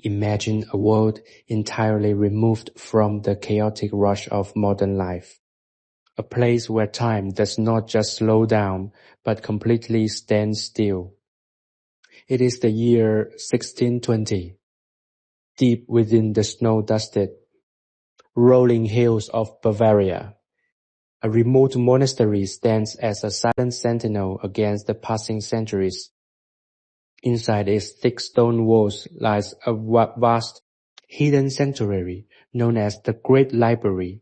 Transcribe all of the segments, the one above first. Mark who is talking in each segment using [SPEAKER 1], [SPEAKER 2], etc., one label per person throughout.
[SPEAKER 1] Imagine a world entirely removed from the chaotic rush of modern life. A place where time does not just slow down, but completely stand still. It is the year 1620. Deep within the snow-dusted, rolling hills of Bavaria, a remote monastery stands as a silent sentinel against the passing centuries. Inside its thick stone walls lies a vast, hidden sanctuary known as the Great Library.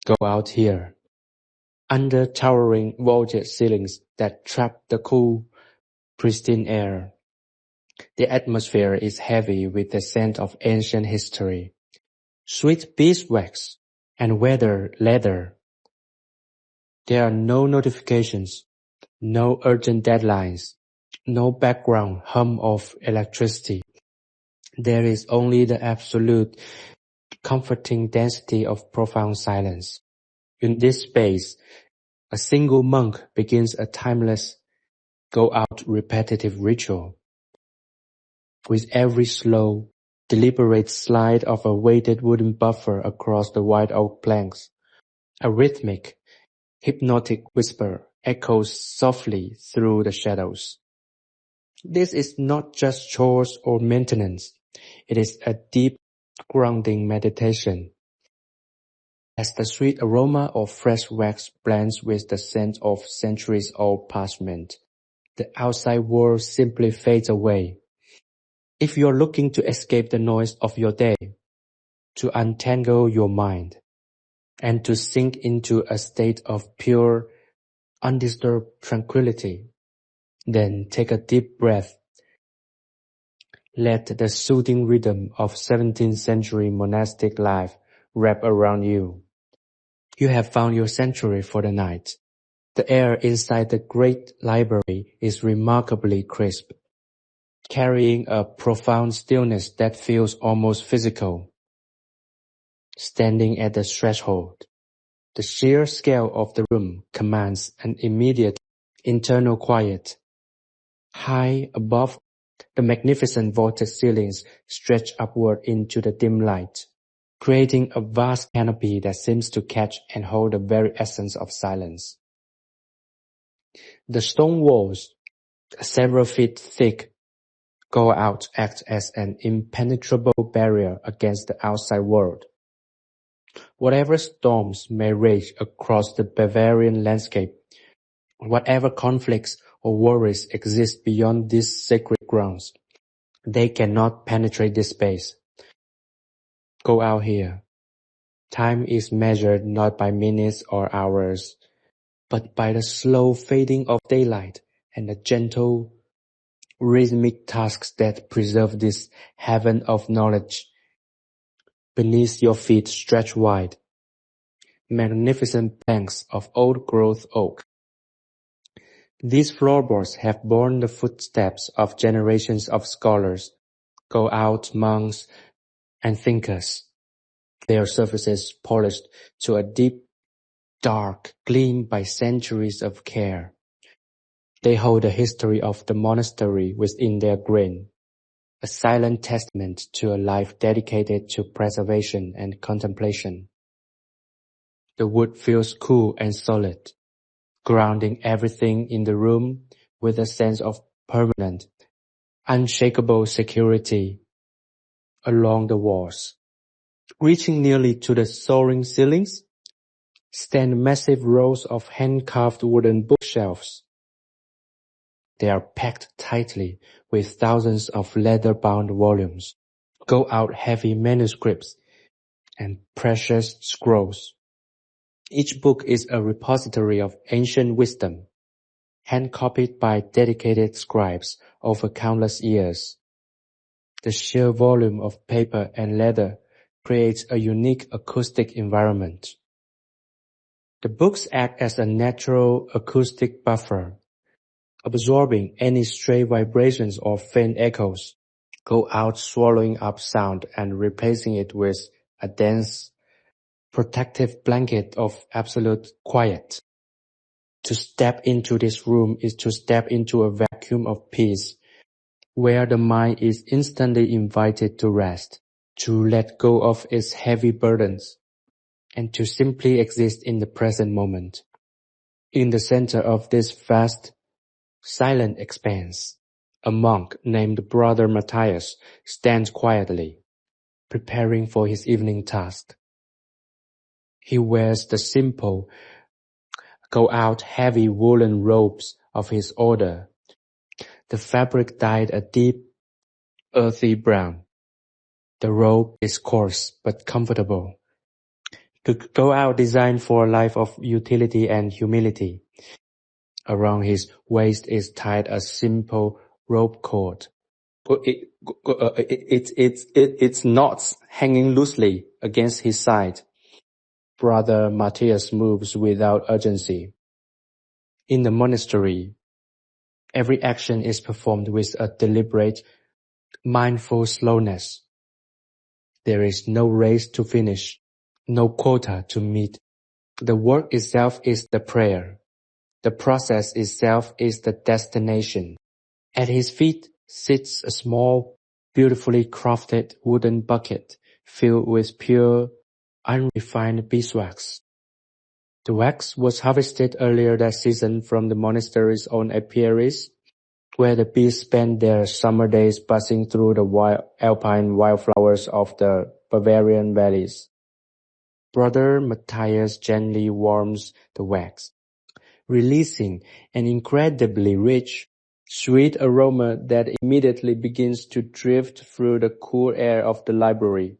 [SPEAKER 1] Go out here. Under towering vaulted ceilings that trap the cool, pristine air. The atmosphere is heavy with the scent of ancient history, sweet beeswax, and weathered leather. There are no notifications, no urgent deadlines, no background hum of electricity. There is only the absolute, comforting density of profound silence. In this space, a single monk begins a timeless, go-out repetitive ritual. With every slow, deliberate slide of a weighted wooden buffer across the white oak planks, a rhythmic, hypnotic whisper echoes softly through the shadows. This is not just chores or maintenance. It is a deep, grounding meditation. As the sweet aroma of fresh wax blends with the scent of centuries-old parchment, the outside world simply fades away. If you're looking to escape the noise of your day, to untangle your mind, and to sink into a state of pure, undisturbed tranquility, then take a deep breath. Let the soothing rhythm of 17th century monastic life wrap around you. You have found your sanctuary for the night. The air inside the great library is remarkably crisp, carrying a profound stillness that feels almost physical. Standing at the threshold, the sheer scale of the room commands an immediate internal quiet. High above, the magnificent vaulted ceilings stretch upward into the dim light, creating a vast canopy that seems to catch and hold the very essence of silence. The stone walls, several feet thick, go out act as an impenetrable barrier against the outside world. Whatever storms may rage across the Bavarian landscape, whatever conflicts or worries exist beyond these sacred grounds, they cannot penetrate this space. Go out here. Time is measured not by minutes or hours, but by the slow fading of daylight and the gentle, rhythmic tasks that preserve this heaven of knowledge. Beneath your feet stretch wide, magnificent planks of old-growth oak. These floorboards have borne the footsteps of generations of scholars, go-out monks, and thinkers, their surfaces polished to a deep, dark gleam by centuries of care. They hold the history of the monastery within their grain, a silent testament to a life dedicated to preservation and contemplation. The wood feels cool and solid, grounding everything in the room with a sense of permanent, unshakable security. Along the walls, reaching nearly to the soaring ceilings, stand massive rows of hand-carved wooden bookshelves. They are packed tightly with thousands of leather-bound volumes, go-out heavy manuscripts, and precious scrolls. Each book is a repository of ancient wisdom, hand-copied by dedicated scribes over countless years. The sheer volume of paper and leather creates a unique acoustic environment. The books act as a natural acoustic buffer, absorbing any stray vibrations or faint echoes, go out swallowing up sound and replacing it with a dense, protective blanket of absolute quiet. To step into this room is to step into a vacuum of peace, where the mind is instantly invited to rest, to let go of its heavy burdens, and to simply exist in the present moment. In the center of this vast, silent expanse, a monk named Brother Matthias stands quietly, preparing for his evening task. He wears the simple, go-out heavy woolen robes of his order, the fabric dyed a deep, earthy brown. The robe is coarse but comfortable. The go-out designed for a life of utility and humility. Around his waist is tied a simple rope cord. Its knots hanging loosely against his side. Brother Matthias moves without urgency. In the monastery, every action is performed with a deliberate, mindful slowness. There is no race to finish, no quota to meet. The work itself is the prayer. The process itself is the destination. At his feet sits a small, beautifully crafted wooden bucket filled with pure, unrefined beeswax. The wax was harvested earlier that season from the monastery's own apiaries, where the bees spend their summer days buzzing through the alpine wildflowers of the Bavarian valleys. Brother Matthias gently warms the wax, releasing an incredibly rich, sweet aroma that immediately begins to drift through the cool air of the library.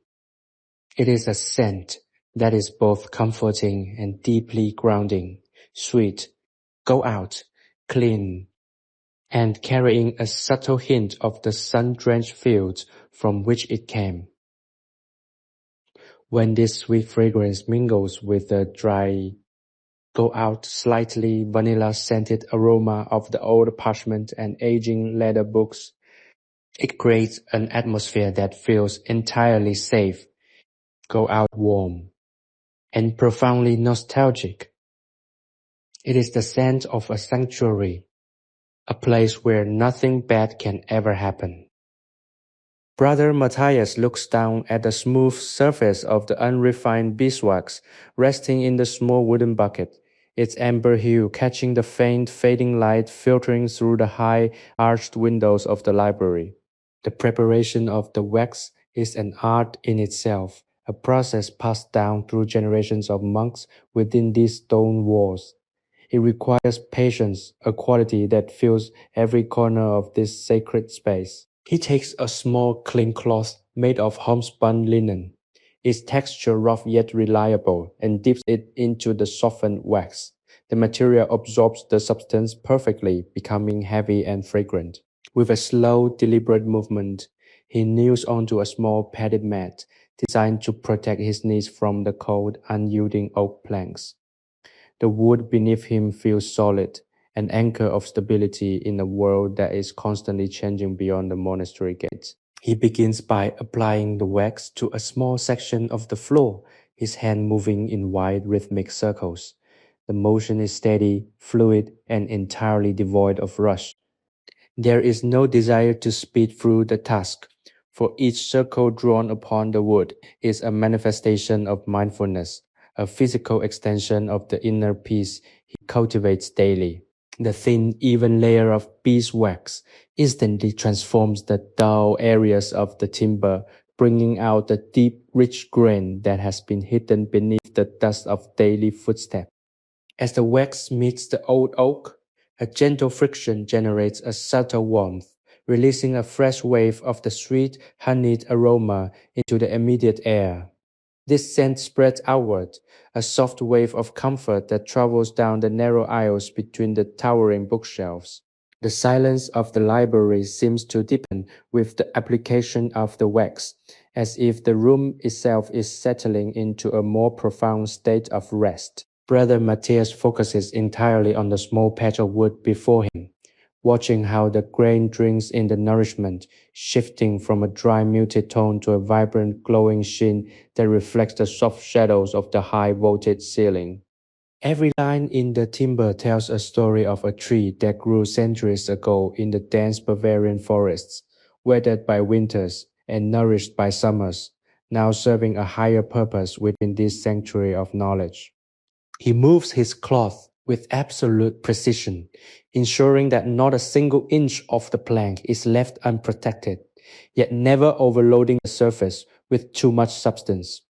[SPEAKER 1] It is a scent that is both comforting and deeply grounding, sweet, go out, clean, and carrying a subtle hint of the sun-drenched fields from which it came. When this sweet fragrance mingles with the dry, go-out, slightly vanilla-scented aroma of the old parchment and aging leather books, it creates an atmosphere that feels entirely safe, go-out warm, and profoundly nostalgic. It is the scent of a sanctuary, a place where nothing bad can ever happen. Brother Matthias looks down at the smooth surface of the unrefined beeswax resting in the small wooden bucket, its amber hue catching the faint fading light filtering through the high arched windows of the library. The preparation of the wax is an art in itself, a process passed down through generations of monks within these stone walls. It requires patience, a quality that fills every corner of this sacred space. He takes a small clean cloth made of homespun linen, its texture rough yet reliable, and dips it into the softened wax. The material absorbs the substance perfectly, becoming heavy and fragrant. With a slow, deliberate movement, he kneels onto a small padded mat, designed to protect his knees from the cold, unyielding oak planks. The wood beneath him feels solid, an anchor of stability in a world that is constantly changing beyond the monastery gates. He begins by applying the wax to a small section of the floor, his hand moving in wide rhythmic circles. The motion is steady, fluid, and entirely devoid of rush. There is no desire to speed through the task, for each circle drawn upon the wood is a manifestation of mindfulness, a physical extension of the inner peace he cultivates daily. The thin, even layer of beeswax instantly transforms the dull areas of the timber, bringing out the deep, rich grain that has been hidden beneath the dust of daily footsteps. As the wax meets the old oak, a gentle friction generates a subtle warmth, releasing a fresh wave of the sweet, honeyed aroma into the immediate air. This scent spreads outward, a soft wave of comfort that travels down the narrow aisles between the towering bookshelves. The silence of the library seems to deepen with the application of the wax, as if the room itself is settling into a more profound state of rest. Brother Matthias focuses entirely on the small patch of wood before him, watching how the grain drinks in the nourishment, shifting from a dry muted tone to a vibrant glowing sheen that reflects the soft shadows of the high vaulted ceiling. Every line in the timber tells a story of a tree that grew centuries ago in the dense Bavarian forests, weathered by winters and nourished by summers, now serving a higher purpose within this sanctuary of knowledge. He moves his cloth with absolute precision, ensuring that not a single inch of the plank is left unprotected, yet never overloading the surface with too much substance.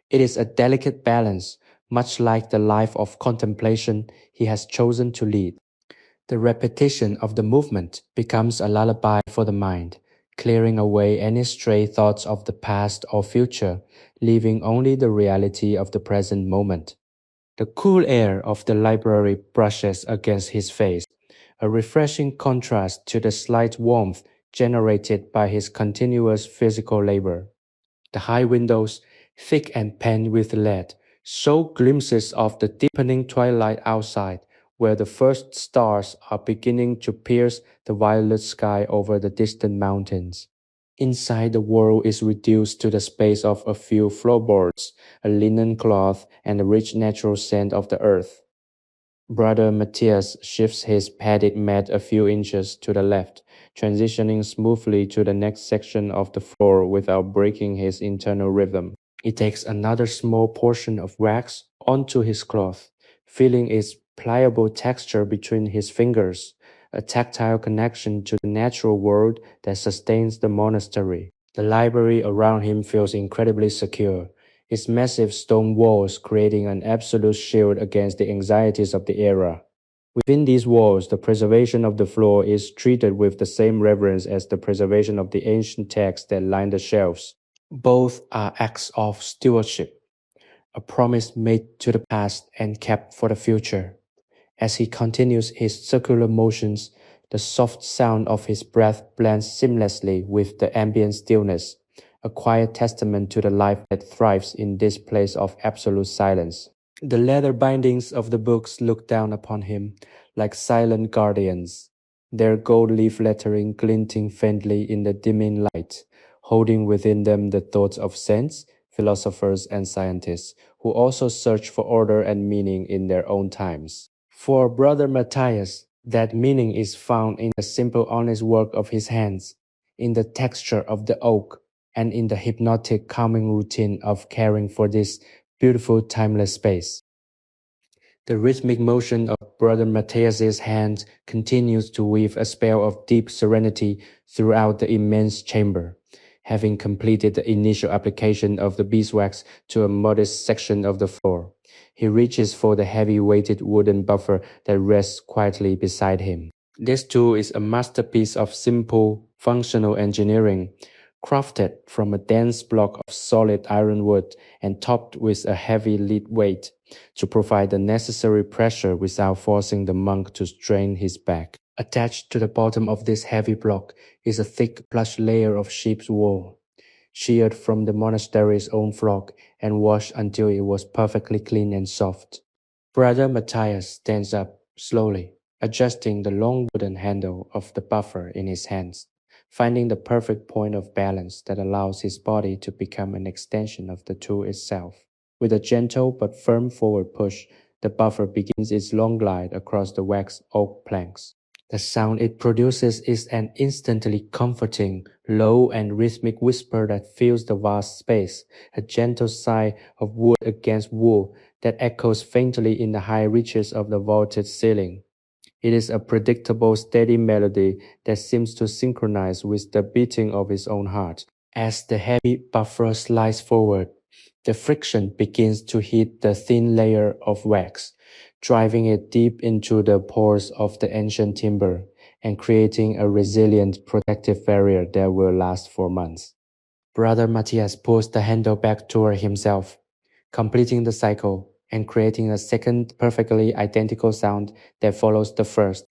[SPEAKER 1] It is a delicate balance, much like the life of contemplation he has chosen to lead. The repetition of the movement becomes a lullaby for the mind, clearing away any stray thoughts of the past or future, leaving only the reality of the present moment. The cool air of the library brushes against his face, a refreshing contrast to the slight warmth generated by his continuous physical labor. The high windows, thick and paned with lead, show glimpses of the deepening twilight outside, where the first stars are beginning to pierce the violet sky over the distant mountains. Inside, the world is reduced to the space of a few floorboards, a linen cloth, and the rich natural scent of the earth. Brother Matthias shifts his padded mat a few inches to the left, transitioning smoothly to the next section of the floor without breaking his internal rhythm. He takes another small portion of wax onto his cloth, feeling its pliable texture between his fingers, a tactile connection to the natural world that sustains the monastery. The library around him feels incredibly secure, its massive stone walls creating an absolute shield against the anxieties of the era. Within these walls, the preservation of the floor is treated with the same reverence as the preservation of the ancient texts that line the shelves. Both are acts of stewardship, a promise made to the past and kept for the future. As he continues his circular motions, the soft sound of his breath blends seamlessly with the ambient stillness, a quiet testament to the life that thrives in this place of absolute silence. The leather bindings of the books look down upon him like silent guardians, their gold leaf lettering glinting faintly in the dimming light, holding within them the thoughts of saints, philosophers, and scientists who also search for order and meaning in their own times. For Brother Matthias, that meaning is found in the simple honest work of his hands, in the texture of the oak, and in the hypnotic calming routine of caring for this beautiful timeless space. The rhythmic motion of Brother Matthias's hand continues to weave a spell of deep serenity throughout the immense chamber. Having completed the initial application of the beeswax to a modest section of the floor, he reaches for the heavy-weighted wooden buffer that rests quietly beside him. This tool is a masterpiece of simple, functional engineering, crafted from a dense block of solid ironwood and topped with a heavy lead weight to provide the necessary pressure without forcing the monk to strain his back. Attached to the bottom of this heavy block is a thick plush layer of sheep's wool, sheared from the monastery's own flock and washed until it was perfectly clean and soft. Brother Matthias stands up slowly, adjusting the long wooden handle of the buffer in his hands, finding the perfect point of balance that allows his body to become an extension of the tool itself. With a gentle but firm forward push, the buffer begins its long glide across the waxed oak planks. The sound it produces is an instantly comforting, low and rhythmic whisper that fills the vast space, a gentle sigh of wood against wool that echoes faintly in the high reaches of the vaulted ceiling. It is a predictable, steady melody that seems to synchronize with the beating of his own heart. As the heavy buffer slides forward, the friction begins to hit the thin layer of wax, driving it deep into the pores of the ancient timber and creating a resilient protective barrier that will last for months. Brother Matthias pulls the handle back toward himself, completing the cycle and creating a second perfectly identical sound that follows the first.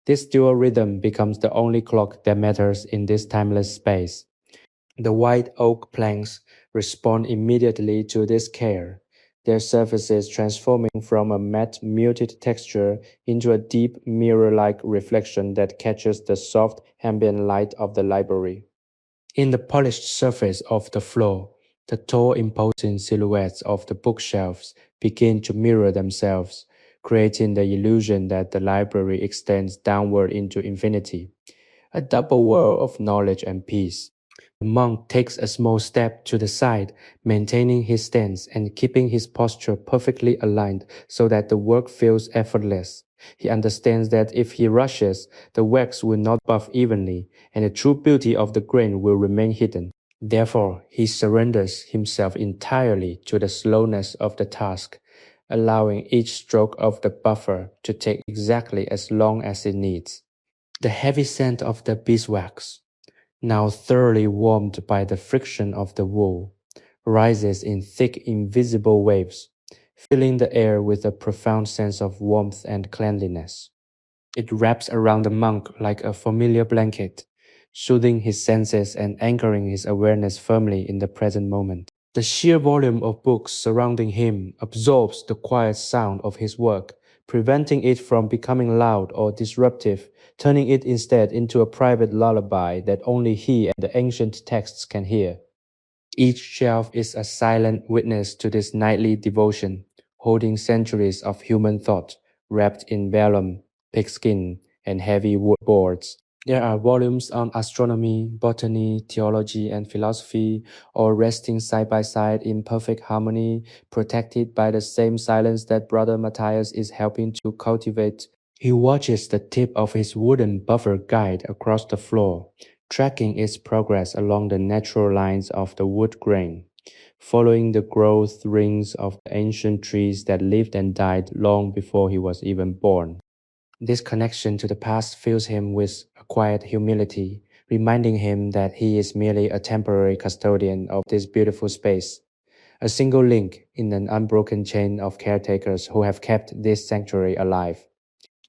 [SPEAKER 1] This dual rhythm becomes the only clock that matters in this timeless space. The white oak planks respond immediately to this care, their surfaces transforming from a matte muted texture into a deep mirror-like reflection that catches the soft ambient light of the library. In the polished surface of the floor, The tall, imposing silhouettes of the bookshelves begin to mirror themselves, creating the illusion that the library extends downward into infinity, a double world of knowledge and peace. The monk takes a small step to the side, maintaining his stance and keeping his posture perfectly aligned so that the work feels effortless. He understands that if he rushes, the wax will not buff evenly, and the true beauty of the grain will remain hidden. Therefore, he surrenders himself entirely to the slowness of the task, allowing each stroke of the buffer to take exactly as long as it needs. The heavy scent of the beeswax, now thoroughly warmed by the friction of the wool, rises in thick invisible waves, filling the air with a profound sense of warmth and cleanliness. It wraps around the monk like a familiar blanket, soothing his senses and anchoring his awareness firmly in the present moment. The sheer volume of books surrounding him absorbs the quiet sound of his work, preventing it from becoming loud or disruptive, turning it instead into a private lullaby that only he and the ancient texts can hear. Each shelf is a silent witness to this nightly devotion, holding centuries of human thought wrapped in vellum, pigskin, and heavy wood boards. There are volumes on astronomy, botany, theology, and philosophy, all resting side by side in perfect harmony, protected by the same silence that Brother Matthias is helping to cultivate. He watches the tip of his wooden buffer guide across the floor, tracking its progress along the natural lines of the wood grain, following the growth rings of the ancient trees that lived and died long before he was even born. This connection to the past fills him with a quiet humility, reminding him that he is merely a temporary custodian of this beautiful space, a single link in an unbroken chain of caretakers who have kept this sanctuary alive.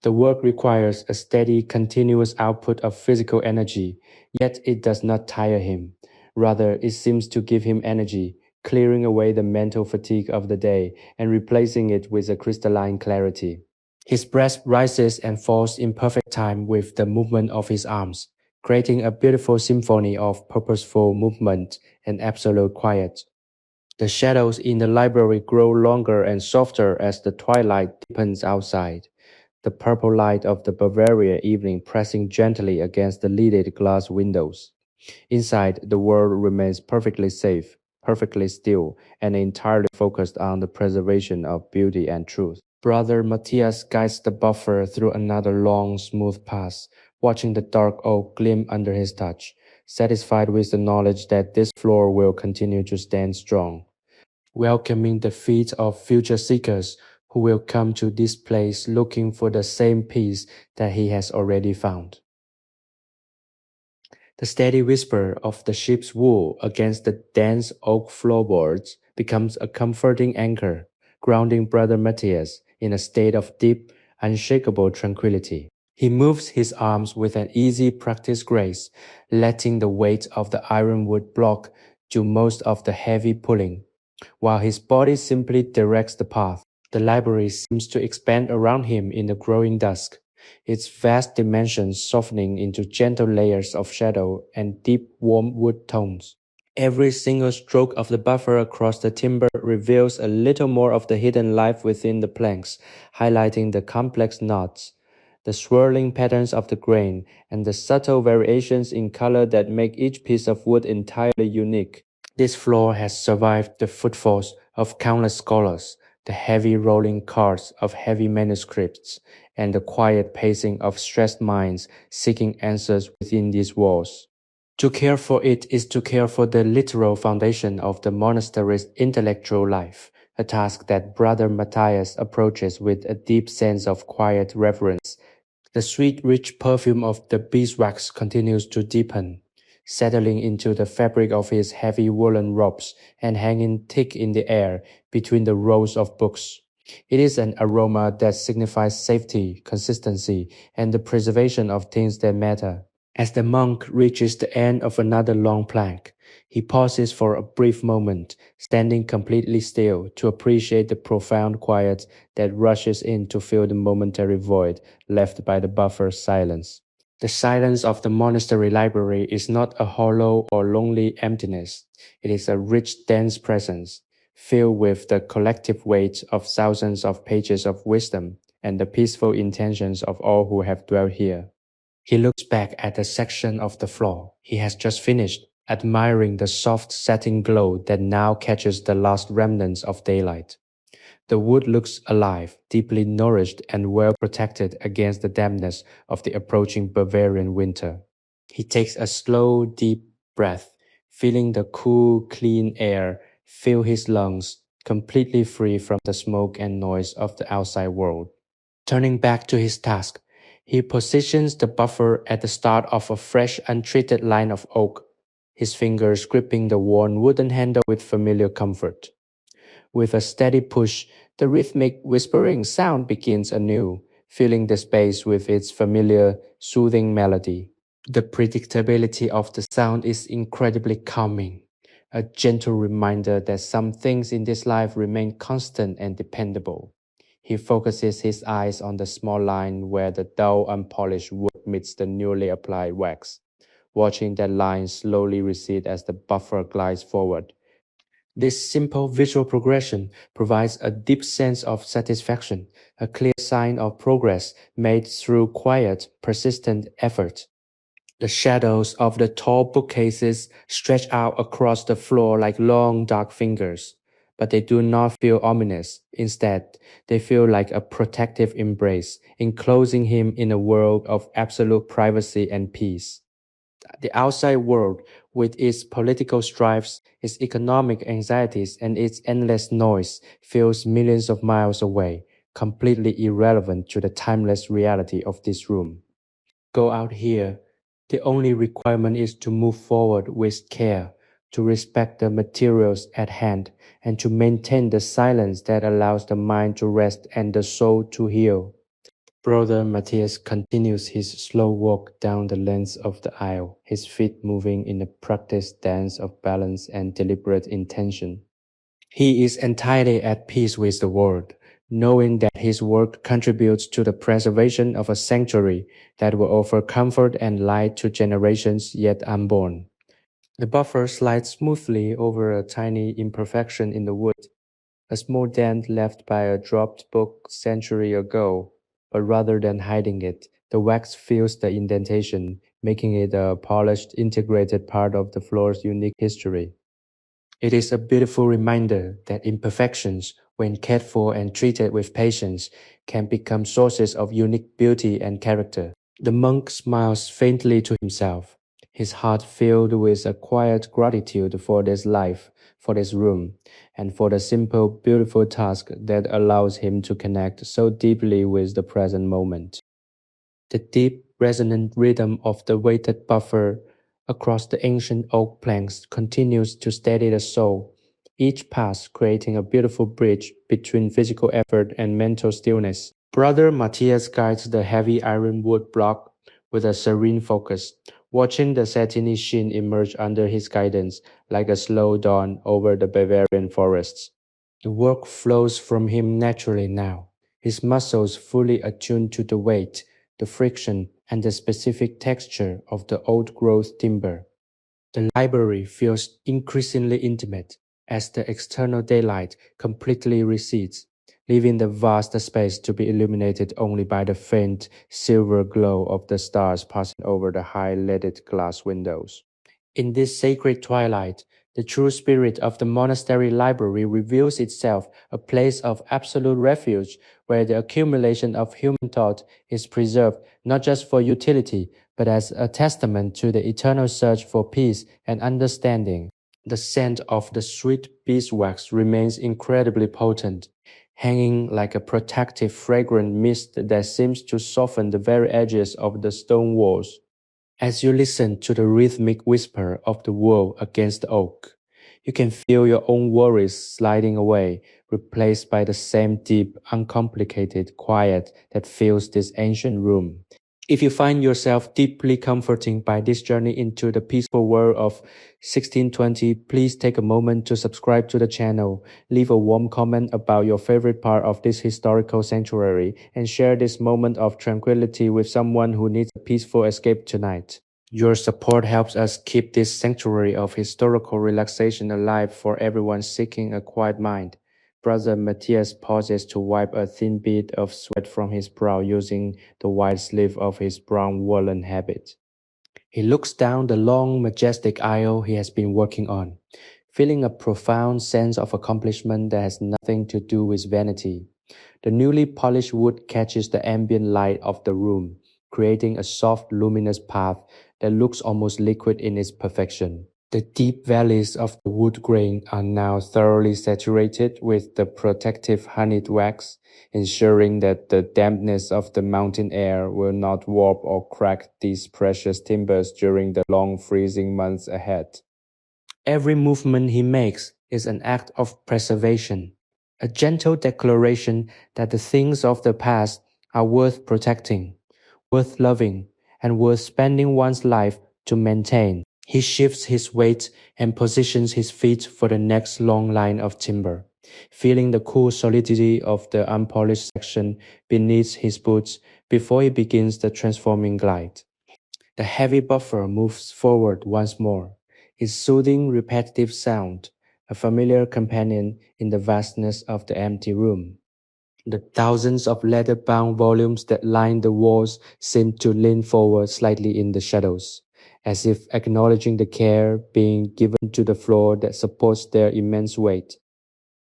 [SPEAKER 1] The work requires a steady, continuous output of physical energy, yet it does not tire him. Rather, it seems to give him energy, clearing away the mental fatigue of the day and replacing it with a crystalline clarity. His breath rises and falls in perfect time with the movement of his arms, creating a beautiful symphony of purposeful movement and absolute quiet. The shadows in the library grow longer and softer as the twilight deepens outside, the purple light of the Bavarian evening pressing gently against the lidded glass windows. Inside, the world remains perfectly safe, perfectly still, and entirely focused on the preservation of beauty and truth. Brother Matthias guides the buffer through another long, smooth path, watching the dark oak gleam under his touch, satisfied with the knowledge that this floor will continue to stand strong, welcoming the feet of future seekers who will come to this place looking for the same peace that he has already found. The steady whisper of the ship's wool against the dense oak floorboards becomes a comforting anchor, grounding Brother Matthias in a state of deep, unshakable tranquility. He moves his arms with an easy, practiced grace, letting the weight of the ironwood block do most of the heavy pulling, while his body simply directs the path. The library seems to expand around him in the growing dusk, its vast dimensions softening into gentle layers of shadow and deep, warm wood tones. Every single stroke of the buffer across the timber reveals a little more of the hidden life within the planks, highlighting the complex knots, the swirling patterns of the grain, and the subtle variations in color that make each piece of wood entirely unique. This floor has survived the footfalls of countless scholars, the heavy rolling carts of heavy manuscripts, and the quiet pacing of stressed minds seeking answers within these walls. To care for it is to care for the literal foundation of the monastery's intellectual life, a task that Brother Matthias approaches with a deep sense of quiet reverence. The sweet, rich perfume of the beeswax continues to deepen, settling into the fabric of his heavy woolen robes and hanging thick in the air between the rows of books. It is an aroma that signifies safety, consistency, and the preservation of things that matter. As the monk reaches the end of another long plank, he pauses for a brief moment, standing completely still to appreciate the profound quiet that rushes in to fill the momentary void left by the buffer's silence. The silence of the monastery library is not a hollow or lonely emptiness. It is a rich, dense presence, filled with the collective weight of thousands of pages of wisdom and the peaceful intentions of all who have dwelt here. He looks back at the section of the floor he has just finished, admiring the soft satin glow that now catches the last remnants of daylight. The wood looks alive, deeply nourished and well protected against the dampness of the approaching Bavarian winter. He takes a slow, deep breath, feeling the cool, clean air fill his lungs, completely free from the smoke and noise of the outside world. Turning back to his task, he positions the buffer at the start of a fresh, untreated line of oak, his fingers gripping the worn wooden handle with familiar comfort. With a steady push, the rhythmic whispering sound begins anew, filling the space with its familiar, soothing melody. The predictability of the sound is incredibly calming, a gentle reminder that some things in this life remain constant and dependable. He focuses his eyes on the small line where the dull, unpolished wood meets the newly applied wax, watching that line slowly recede as the buffer glides forward. This simple visual progression provides a deep sense of satisfaction, a clear sign of progress made through quiet, persistent effort. The shadows of the tall bookcases stretch out across the floor like long dark fingers, but they do not feel ominous. Instead, they feel like a protective embrace, enclosing him in a world of absolute privacy and peace. The outside world, with its political strifes, its economic anxieties, and its endless noise, feels millions of miles away, completely irrelevant to the timeless reality of this room. Go out here. The only requirement is to move forward with care, to respect the materials at hand, and to maintain the silence that allows the mind to rest and the soul to heal. Brother Matthias continues his slow walk down the length of the aisle, his feet moving in a practiced dance of balance and deliberate intention. He is entirely at peace with the world, knowing that his work contributes to the preservation of a sanctuary that will offer comfort and light to generations yet unborn. The buffer slides smoothly over a tiny imperfection in the wood, a small dent left by a dropped book century ago, but rather than hiding it, the wax fills the indentation, making it a polished, integrated part of the floor's unique history. It is a beautiful reminder that imperfections, when cared for and treated with patience, can become sources of unique beauty and character. The monk smiles faintly to himself, his heart filled with a quiet gratitude for this life, for this room, and for the simple, beautiful task that allows him to connect so deeply with the present moment. The deep, resonant rhythm of the weighted buffer across the ancient oak planks continues to steady the soul, each pass creating a beautiful bridge between physical effort and mental stillness. Brother Matthias guides the heavy ironwood block with a serene focus, watching the satiny sheen emerge under his guidance like a slow dawn over the Bavarian forests. The work flows from him naturally now, his muscles fully attuned to the weight, the friction, and the specific texture of the old-growth timber. The library feels increasingly intimate as the external daylight completely recedes, leaving the vast space to be illuminated only by the faint silver glow of the stars passing over the high-leaded glass windows. In this sacred twilight, the true spirit of the monastery library reveals itself, a place of absolute refuge where the accumulation of human thought is preserved not just for utility, but as a testament to the eternal search for peace and understanding. The scent of the sweet beeswax remains incredibly potent, hanging like a protective fragrant mist that seems to soften the very edges of the stone walls. As you listen to the rhythmic whisper of the wool against the oak, you can feel your own worries sliding away, replaced by the same deep, uncomplicated quiet that fills this ancient room. If you find yourself deeply comforted by this journey into the peaceful world of 1620, please take a moment to subscribe to the channel, leave a warm comment about your favorite part of this historical sanctuary, and share this moment of tranquility with someone who needs a peaceful escape tonight. Your support helps us keep this sanctuary of historical relaxation alive for everyone seeking a quiet mind. Brother Matthias pauses to wipe a thin bead of sweat from his brow using the wide sleeve of his brown woolen habit. He looks down the long, majestic aisle he has been working on, feeling a profound sense of accomplishment that has nothing to do with vanity. The newly polished wood catches the ambient light of the room, creating a soft, luminous path that looks almost liquid in its perfection. The deep valleys of the wood grain are now thoroughly saturated with the protective honeyed wax, ensuring that the dampness of the mountain air will not warp or crack these precious timbers during the long freezing months ahead. Every movement he makes is an act of preservation, a gentle declaration that the things of the past are worth protecting, worth loving, and worth spending one's life to maintain. He shifts his weight and positions his feet for the next long line of timber, feeling the cool solidity of the unpolished section beneath his boots before he begins the transforming glide. The heavy buffer moves forward once more, its soothing repetitive sound, a familiar companion in the vastness of the empty room. The thousands of leather-bound volumes that line the walls seem to lean forward slightly in the shadows, as if acknowledging the care being given to the floor that supports their immense weight.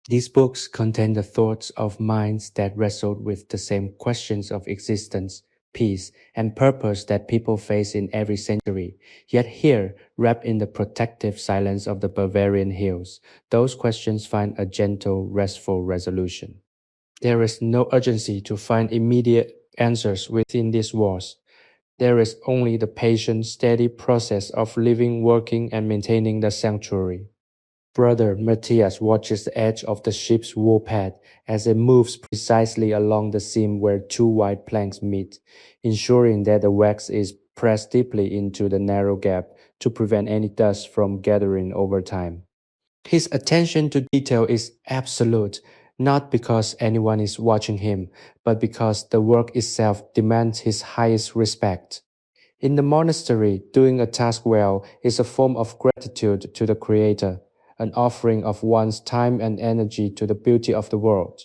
[SPEAKER 1] These books contain the thoughts of minds that wrestled with the same questions of existence, peace, and purpose that people face in every century. Yet here, wrapped in the protective silence of the Bavarian hills, those questions find a gentle, restful resolution. There is no urgency to find immediate answers within these walls. There is only the patient, steady process of living, working, and maintaining the sanctuary. Brother Matthias watches the edge of the ship's wool pad as it moves precisely along the seam where two wide planks meet, ensuring that the wax is pressed deeply into the narrow gap to prevent any dust from gathering over time. His attention to detail is absolute, not because anyone is watching him, but because the work itself demands his highest respect. In the monastery, doing a task well is a form of gratitude to the Creator, an offering of one's time and energy to the beauty of the world.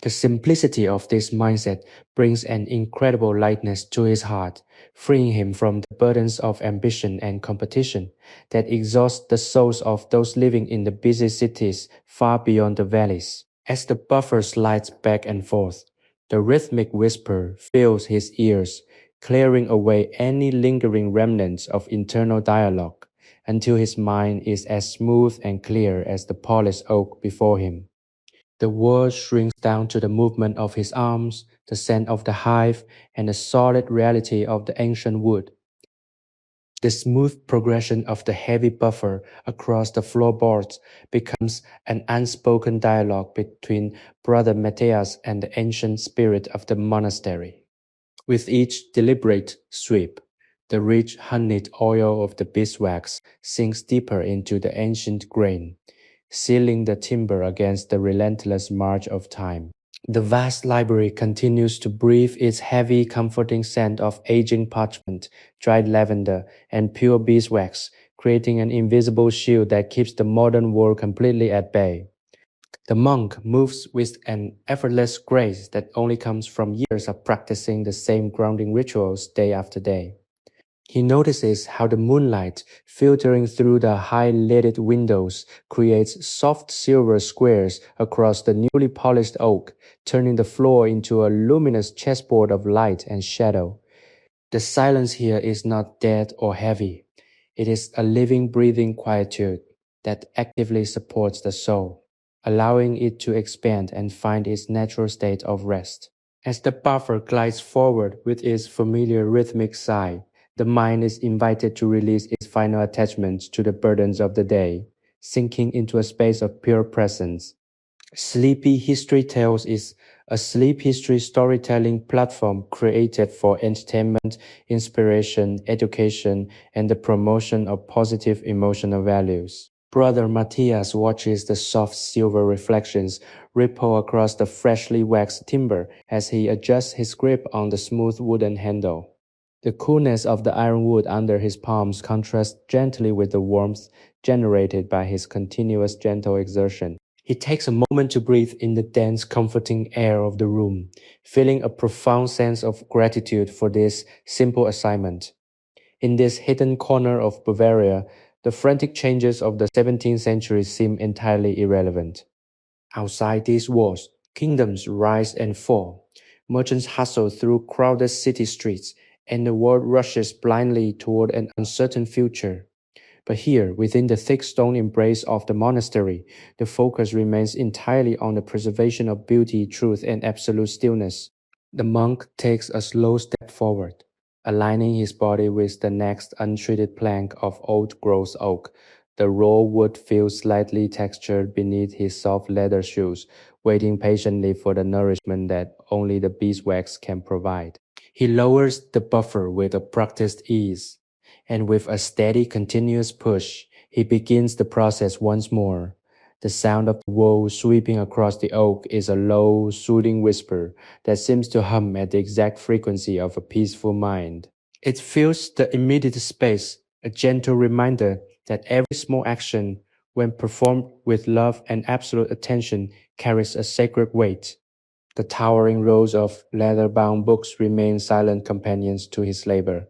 [SPEAKER 1] The simplicity of this mindset brings an incredible lightness to his heart, freeing him from the burdens of ambition and competition that exhaust the souls of those living in the busy cities far beyond the valleys. As the buffer slides back and forth, the rhythmic whisper fills his ears, clearing away any lingering remnants of internal dialogue until his mind is as smooth and clear as the polished oak before him. The world shrinks down to the movement of his arms, the scent of the hive, and the solid reality of the ancient wood. The smooth progression of the heavy buffer across the floorboards becomes an unspoken dialogue between Brother Matthias and the ancient spirit of the monastery. With each deliberate sweep, the rich honeyed oil of the beeswax sinks deeper into the ancient grain, sealing the timber against the relentless march of time. The vast library continues to breathe its heavy, comforting scent of aging parchment, dried lavender, and pure beeswax, creating an invisible shield that keeps the modern world completely at bay. The monk moves with an effortless grace that only comes from years of practicing the same grounding rituals day after day. He notices how the moonlight, filtering through the high-lidded windows, creates soft silver squares across the newly polished oak, turning the floor into a luminous chessboard of light and shadow. The silence here is not dead or heavy. It is a living, breathing quietude that actively supports the soul, allowing it to expand and find its natural state of rest. As the buffer glides forward with its familiar rhythmic sigh, the mind is invited to release its final attachments to the burdens of the day, sinking into a space of pure presence. Sleepy History Tales is a sleep history storytelling platform created for entertainment, inspiration, education, and the promotion of positive emotional values. Brother Matthias watches the soft silver reflections ripple across the freshly waxed timber as he adjusts his grip on the smooth wooden handle. The coolness of the ironwood under his palms contrasts gently with the warmth generated by his continuous gentle exertion. He takes a moment to breathe in the dense, comforting air of the room, feeling a profound sense of gratitude for this simple assignment. In this hidden corner of Bavaria, the frantic changes of the 17th century seem entirely irrelevant. Outside these walls, kingdoms rise and fall. Merchants hustle through crowded city streets, and the world rushes blindly toward an uncertain future. But here, within the thick stone embrace of the monastery, the focus remains entirely on the preservation of beauty, truth, and absolute stillness. The monk takes a slow step forward, aligning his body with the next untreated plank of old-growth oak. The raw wood feels slightly textured beneath his soft leather shoes, waiting patiently for the nourishment that only the beeswax can provide. He lowers the buffer with a practiced ease, and with a steady, continuous push, he begins the process once more. The sound of the wool sweeping across the oak is a low, soothing whisper that seems to hum at the exact frequency of a peaceful mind. It fills the immediate space, a gentle reminder that every small action, when performed with love and absolute attention, carries a sacred weight. The towering rows of leather-bound books remain silent companions to his labor,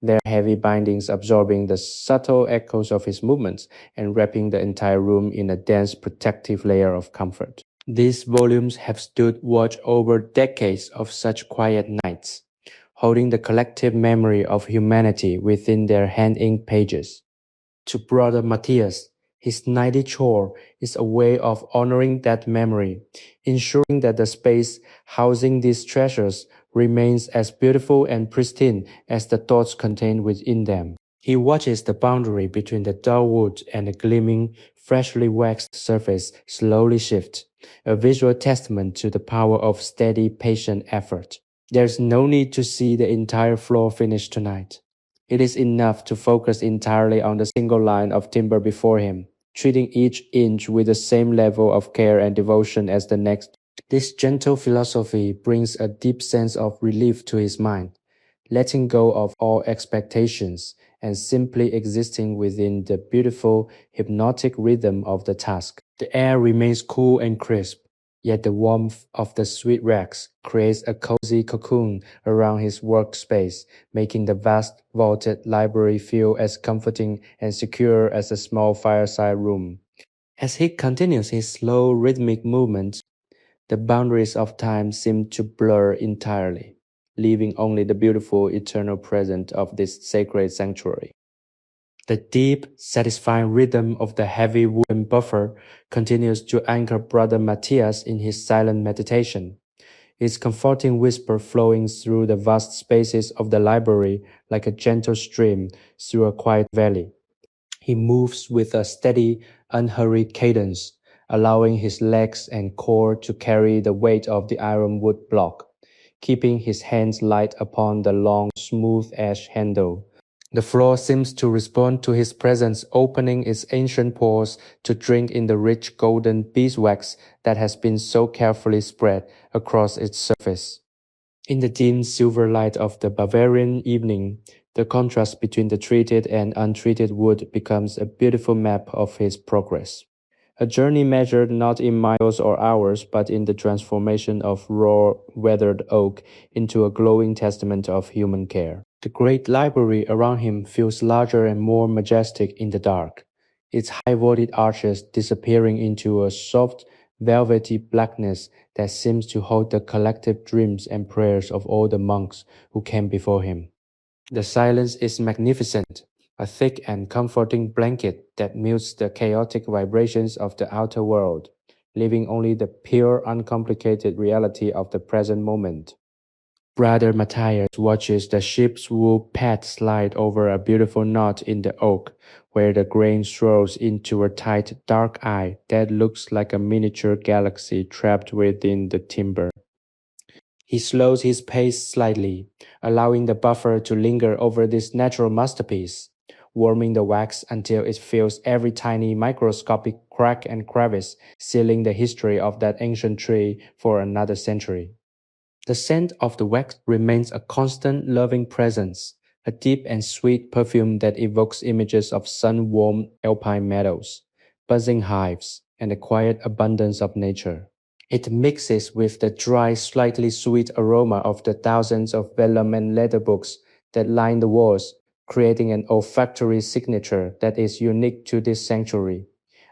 [SPEAKER 1] their heavy bindings absorbing the subtle echoes of his movements and wrapping the entire room in a dense protective layer of comfort. These volumes have stood watch over decades of such quiet nights, holding the collective memory of humanity within their hand-ink pages. To Brother Matthias, his nightly chore is a way of honoring that memory, ensuring that the space housing these treasures remains as beautiful and pristine as the thoughts contained within them. He watches the boundary between the dull wood and the gleaming, freshly waxed surface slowly shift, a visual testament to the power of steady, patient effort. There's no need to see the entire floor finished tonight. It is enough to focus entirely on the single line of timber before him, treating each inch with the same level of care and devotion as the next. This gentle philosophy brings a deep sense of relief to his mind, letting go of all expectations and simply existing within the beautiful, hypnotic rhythm of the task. The air remains cool and crisp, yet the warmth of the sweet wax creates a cozy cocoon around his workspace, making the vast vaulted library feel as comforting and secure as a small fireside room. As he continues his slow, rhythmic movements, the boundaries of time seem to blur entirely, leaving only the beautiful eternal presence of this sacred sanctuary. The deep, satisfying rhythm of the heavy wooden buffer continues to anchor Brother Matthias in his silent meditation, its comforting whisper flowing through the vast spaces of the library like a gentle stream through a quiet valley. He moves with a steady, unhurried cadence, allowing his legs and core to carry the weight of the iron wood block, keeping his hands light upon the long, smooth-edged handle. The floor seems to respond to his presence, opening its ancient pores to drink in the rich golden beeswax that has been so carefully spread across its surface. In the dim silver light of the Bavarian evening, the contrast between the treated and untreated wood becomes a beautiful map of his progress. A journey measured not in miles or hours, but in the transformation of raw, weathered oak into a glowing testament of human care. The great library around him feels larger and more majestic in the dark, its high-vaulted arches disappearing into a soft, velvety blackness that seems to hold the collective dreams and prayers of all the monks who came before him. The silence is magnificent, a thick and comforting blanket that mutes the chaotic vibrations of the outer world, leaving only the pure, uncomplicated reality of the present moment. Brother Matthias watches the ship's wool pad slide over a beautiful knot in the oak, where the grain swirls into a tight, dark eye that looks like a miniature galaxy trapped within the timber. He slows his pace slightly, allowing the buffer to linger over this natural masterpiece, warming the wax until it fills every tiny microscopic crack and crevice, sealing the history of that ancient tree for another century. The scent of the wax remains a constant, loving presence, a deep and sweet perfume that evokes images of sun-warmed alpine meadows, buzzing hives, and the quiet abundance of nature. It mixes with the dry, slightly sweet aroma of the thousands of vellum and leather books that line the walls, creating an olfactory signature that is unique to this sanctuary,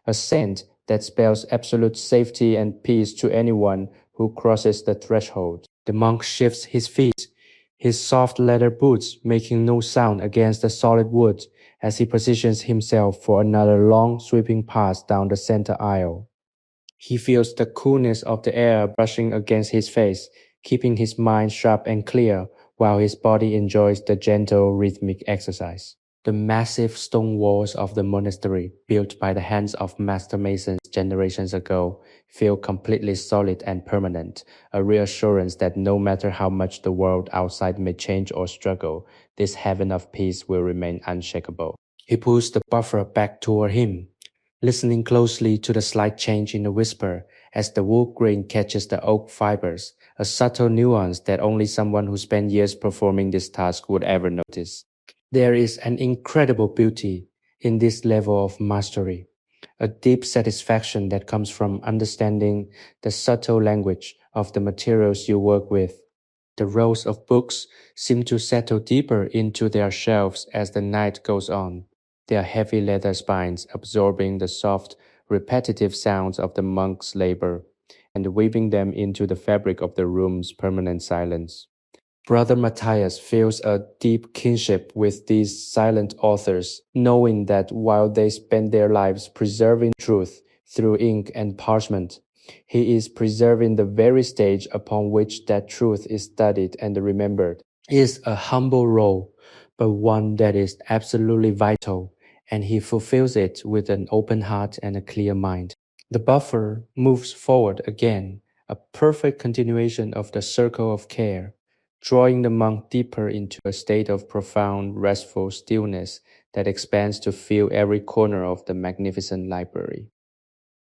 [SPEAKER 1] a scent that spells absolute safety and peace to anyone who crosses the threshold. The monk shifts his feet, his soft leather boots making no sound against the solid wood as he positions himself for another long, sweeping pass down the center aisle. He feels the coolness of the air brushing against his face, keeping his mind sharp and clear while his body enjoys the gentle rhythmic exercise. The massive stone walls of the monastery, built by the hands of master masons generations ago, feel completely solid and permanent, a reassurance that no matter how much the world outside may change or struggle, this heaven of peace will remain unshakable. He pulls the buffer back toward him, listening closely to the slight change in the whisper as the wool grain catches the oak fibers, a subtle nuance that only someone who spent years performing this task would ever notice. There is an incredible beauty in this level of mastery, a deep satisfaction that comes from understanding the subtle language of the materials you work with. The rows of books seem to settle deeper into their shelves as the night goes on, their heavy leather spines absorbing the soft, repetitive sounds of the monk's labor and weaving them into the fabric of the room's permanent silence. Brother Matthias feels a deep kinship with these silent authors, knowing that while they spend their lives preserving truth through ink and parchment, he is preserving the very stage upon which that truth is studied and remembered. It is a humble role, but one that is absolutely vital, and he fulfills it with an open heart and a clear mind. The buffer moves forward again, a perfect continuation of the circle of care, drawing the monk deeper into a state of profound, restful stillness that expands to fill every corner of the magnificent library.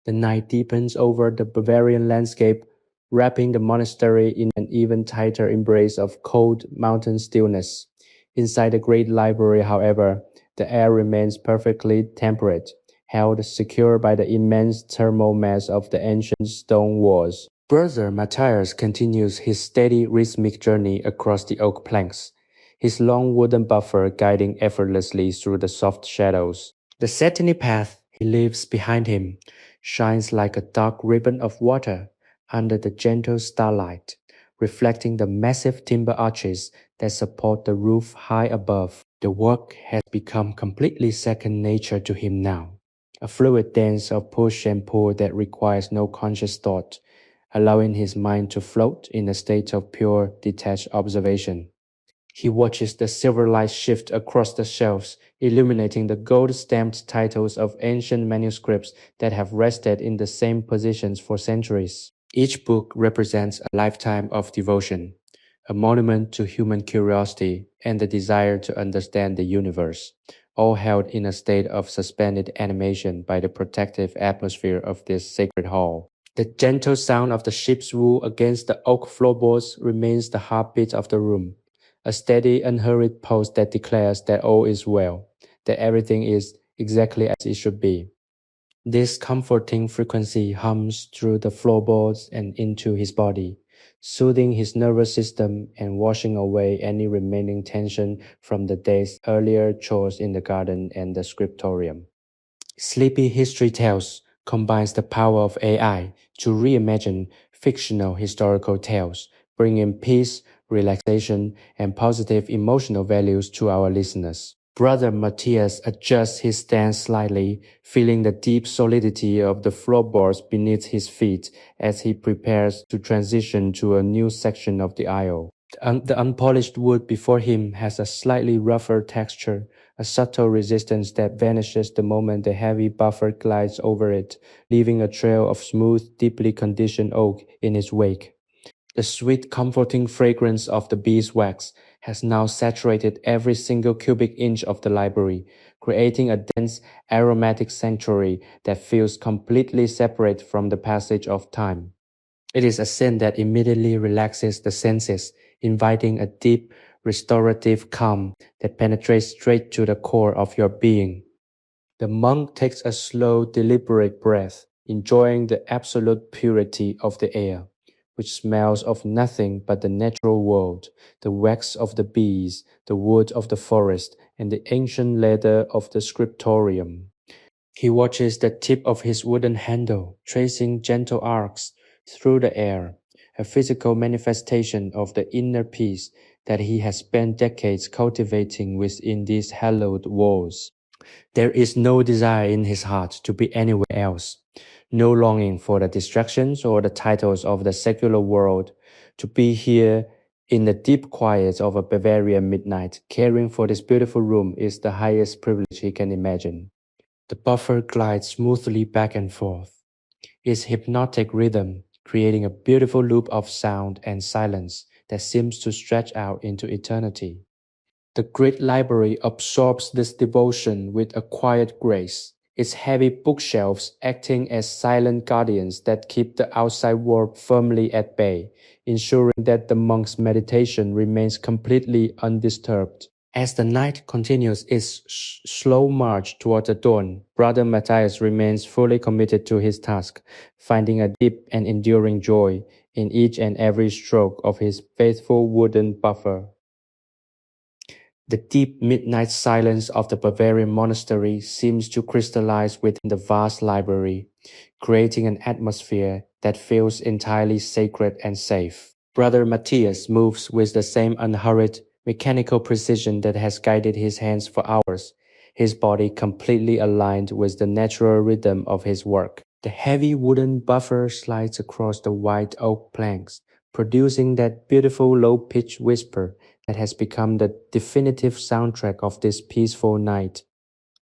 [SPEAKER 1] The night deepens over the Bavarian landscape, wrapping the monastery in an even tighter embrace of cold mountain stillness. Inside the great library, however, the air remains perfectly temperate, held secure by the immense thermal mass of the ancient stone walls. Brother Matthias continues his steady rhythmic journey across the oak planks, his long wooden buffer guiding effortlessly through the soft shadows. The satiny path he leaves behind him shines like a dark ribbon of water under the gentle starlight, reflecting the massive timber arches that support the roof high above. The work has become completely second nature to him now, a fluid dance of push and pull that requires no conscious thought, allowing his mind to float in a state of pure, detached observation. He watches the silver light shift across the shelves, illuminating the gold-stamped titles of ancient manuscripts that have rested in the same positions for centuries. Each book represents a lifetime of devotion, a monument to human curiosity and the desire to understand the universe, all held in a state of suspended animation by the protective atmosphere of this sacred hall. The gentle sound of the ship's wool against the oak floorboards remains the heartbeat of the room, a steady, unhurried pulse that declares that all is well, that everything is exactly as it should be. This comforting frequency hums through the floorboards and into his body, soothing his nervous system and washing away any remaining tension from the day's earlier chores in the garden and the scriptorium. Sleepy History Tales combines the power of AI to reimagine fictional historical tales, bringing peace, relaxation, and positive emotional values to our listeners. Brother Matthias adjusts his stance slightly, feeling the deep solidity of the floorboards beneath his feet as he prepares to transition to a new section of the aisle. The unpolished wood before him has a slightly rougher texture, a subtle resistance that vanishes the moment the heavy buffer glides over it, leaving a trail of smooth, deeply conditioned oak in its wake. The sweet, comforting fragrance of the beeswax has now saturated every single cubic inch of the library, creating a dense, aromatic sanctuary that feels completely separate from the passage of time. It is a scent that immediately relaxes the senses, inviting a deep, restorative calm that penetrates straight to the core of your being. The monk takes a slow, deliberate breath, enjoying the absolute purity of the air, which smells of nothing but the natural world, the wax of the bees, the wood of the forest, and the ancient leather of the scriptorium. He watches the tip of his wooden handle, tracing gentle arcs through the air, a physical manifestation of the inner peace that he has spent decades cultivating within these hallowed walls. There is no desire in his heart to be anywhere else, no longing for the distractions or the titles of the secular world. To be here in the deep quiet of a Bavarian midnight, caring for this beautiful room is the highest privilege he can imagine. The buffer glides smoothly back and forth, its hypnotic rhythm creating a beautiful loop of sound and silence that seems to stretch out into eternity. The great library absorbs this devotion with a quiet grace, its heavy bookshelves acting as silent guardians that keep the outside world firmly at bay, ensuring that the monk's meditation remains completely undisturbed. As the night continues its slow march toward the dawn, Brother Matthias remains fully committed to his task, finding a deep and enduring joy in each and every stroke of his faithful wooden buffer. The deep midnight silence of the Bavarian monastery seems to crystallize within the vast library, creating an atmosphere that feels entirely sacred and safe. Brother Matthias moves with the same unhurried, mechanical precision that has guided his hands for hours, his body completely aligned with the natural rhythm of his work. The heavy wooden buffer slides across the white oak planks, producing that beautiful low-pitched whisper that has become the definitive soundtrack of this peaceful night.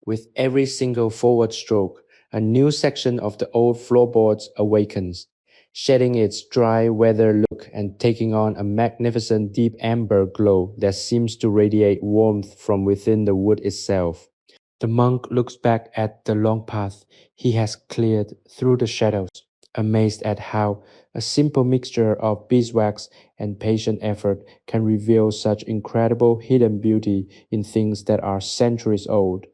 [SPEAKER 1] With every single forward stroke, a new section of the old floorboards awakens, shedding its dry weather look and taking on a magnificent deep amber glow that seems to radiate warmth from within the wood itself. The monk looks back at the long path he has cleared through the shadows, amazed at how a simple mixture of beeswax and patient effort can reveal such incredible hidden beauty in things that are centuries old.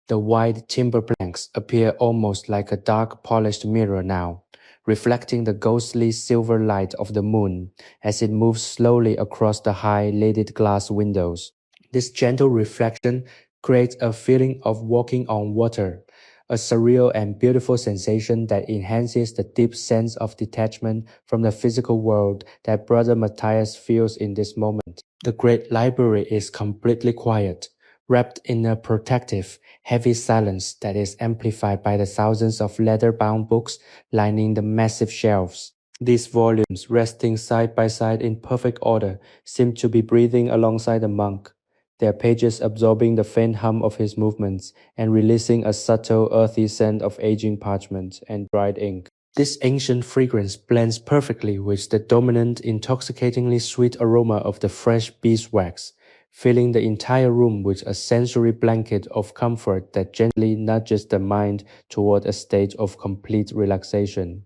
[SPEAKER 1] The wide timber planks appear almost like a dark polished mirror now, reflecting the ghostly silver light of the moon as it moves slowly across the high leaded glass windows. This gentle reflection creates a feeling of walking on water, a surreal and beautiful sensation that enhances the deep sense of detachment from the physical world that Brother Matthias feels in this moment. The great library is completely quiet, wrapped in a protective, heavy silence that is amplified by the thousands of leather-bound books lining the massive shelves. These volumes, resting side by side in perfect order, seem to be breathing alongside the monk, their pages absorbing the faint hum of his movements and releasing a subtle, earthy scent of aging parchment and dried ink. This ancient fragrance blends perfectly with the dominant, intoxicatingly sweet aroma of the fresh beeswax, filling the entire room with a sensory blanket of comfort that gently nudges the mind toward a state of complete relaxation.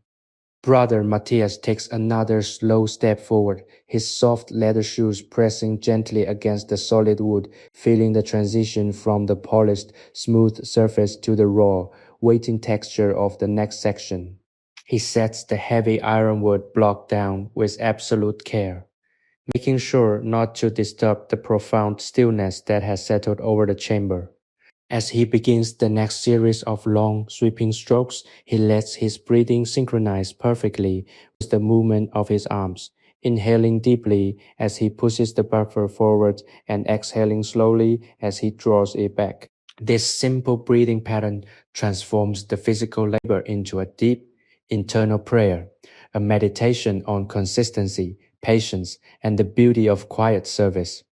[SPEAKER 1] Brother Matthias takes another slow step forward, his soft leather shoes pressing gently against the solid wood, feeling the transition from the polished, smooth surface to the raw, waiting texture of the next section. He sets the heavy ironwood block down with absolute care, making sure not to disturb the profound stillness that has settled over the chamber. As he begins the next series of long, sweeping strokes, he lets his breathing synchronize perfectly with the movement of his arms, inhaling deeply as he pushes the buffer forward and exhaling slowly as he draws it back. This simple breathing pattern transforms the physical labor into a deep, internal prayer, a meditation on consistency, patience, and the beauty of quiet service.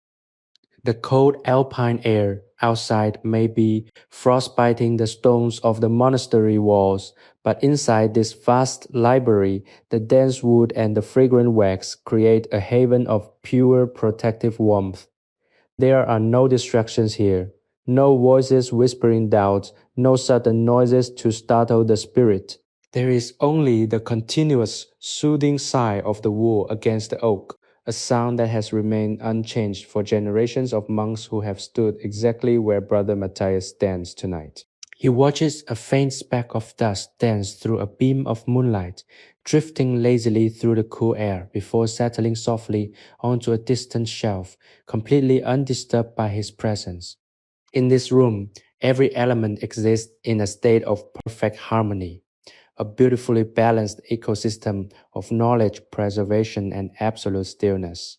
[SPEAKER 1] The cold alpine air outside may be frostbiting the stones of the monastery walls, but inside this vast library, the dense wood and the fragrant wax create a haven of pure protective warmth. There are no distractions here, no voices whispering doubts, no sudden noises to startle the spirit. There is only the continuous, soothing sigh of the wool against the oak, a sound that has remained unchanged for generations of monks who have stood exactly where Brother Matthias stands tonight. He watches a faint speck of dust dance through a beam of moonlight, drifting lazily through the cool air before settling softly onto a distant shelf, completely undisturbed by his presence. In this room, every element exists in a state of perfect harmony, a beautifully balanced ecosystem of knowledge, preservation, and absolute stillness.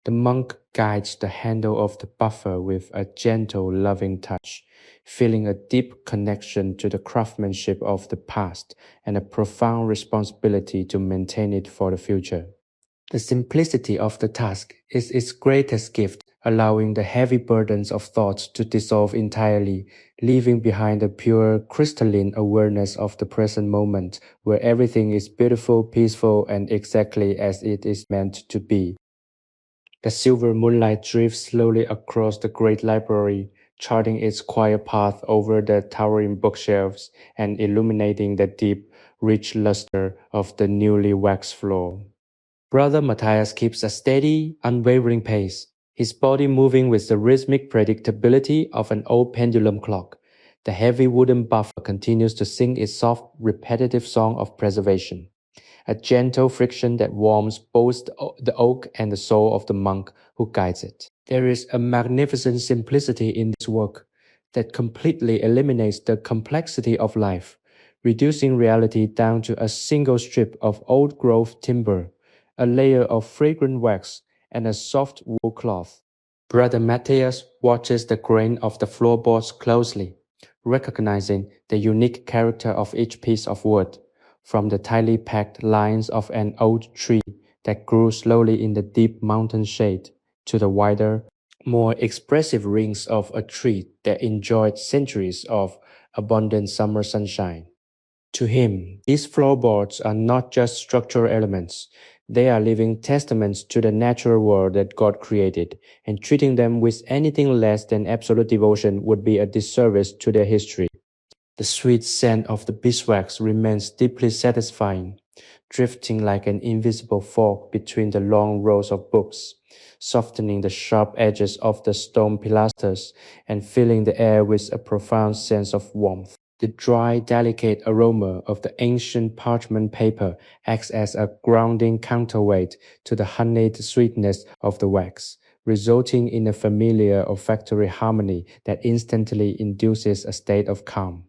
[SPEAKER 1] The monk guides the handle of the buffer with a gentle, loving touch, feeling a deep connection to the craftsmanship of the past and a profound responsibility to maintain it for the future. The simplicity of the task is its greatest gift, allowing the heavy burdens of thoughts to dissolve entirely, leaving behind a pure, crystalline awareness of the present moment, where everything is beautiful, peaceful, and exactly as it is meant to be. The silver moonlight drifts slowly across the great library, charting its quiet path over the towering bookshelves and illuminating the deep, rich luster of the newly waxed floor. Brother Matthias keeps a steady, unwavering pace, his body moving with the rhythmic predictability of an old pendulum clock. The heavy wooden buffer continues to sing its soft, repetitive song of preservation, a gentle friction that warms both the oak and the soul of the monk who guides it. There is a magnificent simplicity in this work that completely eliminates the complexity of life, reducing reality down to a single strip of old-growth timber, a layer of fragrant wax, and a soft wool cloth. Brother Matthias watches the grain of the floorboards closely, recognizing the unique character of each piece of wood, from the tightly packed lines of an old tree that grew slowly in the deep mountain shade to the wider, more expressive rings of a tree that enjoyed centuries of abundant summer sunshine. To him, these floorboards are not just structural elements, they are living testaments to the natural world that God created, and treating them with anything less than absolute devotion would be a disservice to their history. The sweet scent of the beeswax remains deeply satisfying, drifting like an invisible fog between the long rows of books, softening the sharp edges of the stone pilasters and filling the air with a profound sense of warmth. The dry, delicate aroma of the ancient parchment paper acts as a grounding counterweight to the honeyed sweetness of the wax, resulting in a familiar olfactory harmony that instantly induces a state of calm.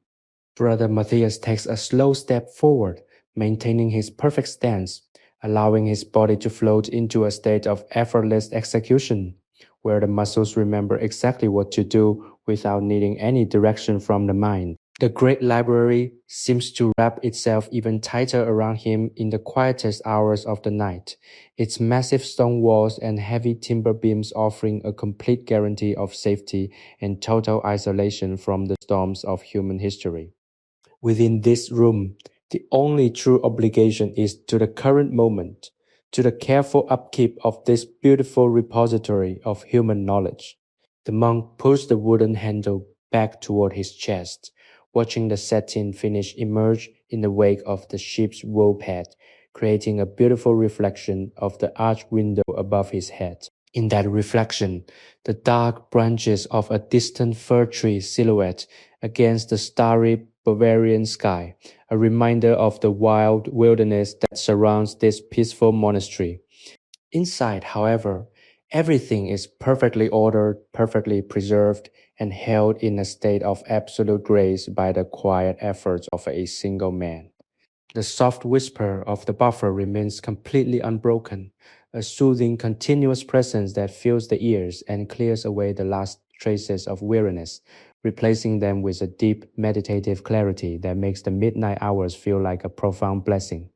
[SPEAKER 1] Brother Matthias takes a slow step forward, maintaining his perfect stance, allowing his body to float into a state of effortless execution, where the muscles remember exactly what to do without needing any direction from the mind. The great library seems to wrap itself even tighter around him in the quietest hours of the night, its massive stone walls and heavy timber beams offering a complete guarantee of safety and total isolation from the storms of human history. Within this room, the only true obligation is to the current moment, to the careful upkeep of this beautiful repository of human knowledge. The monk pulls the wooden handle back toward his chest, watching the satin finish emerge in the wake of the sheep's wool pad, creating a beautiful reflection of the arched window above his head. In that reflection, the dark branches of a distant fir tree silhouette against the starry Bavarian sky, a reminder of the wild wilderness that surrounds this peaceful monastery. Inside, however, everything is perfectly ordered, perfectly preserved, and held in a state of absolute grace by the quiet efforts of a single man. The soft whisper of the buffer remains completely unbroken, a soothing, continuous presence that fills the ears and clears away the last traces of weariness, replacing them with a deep, meditative clarity that makes the midnight hours feel like a profound blessing.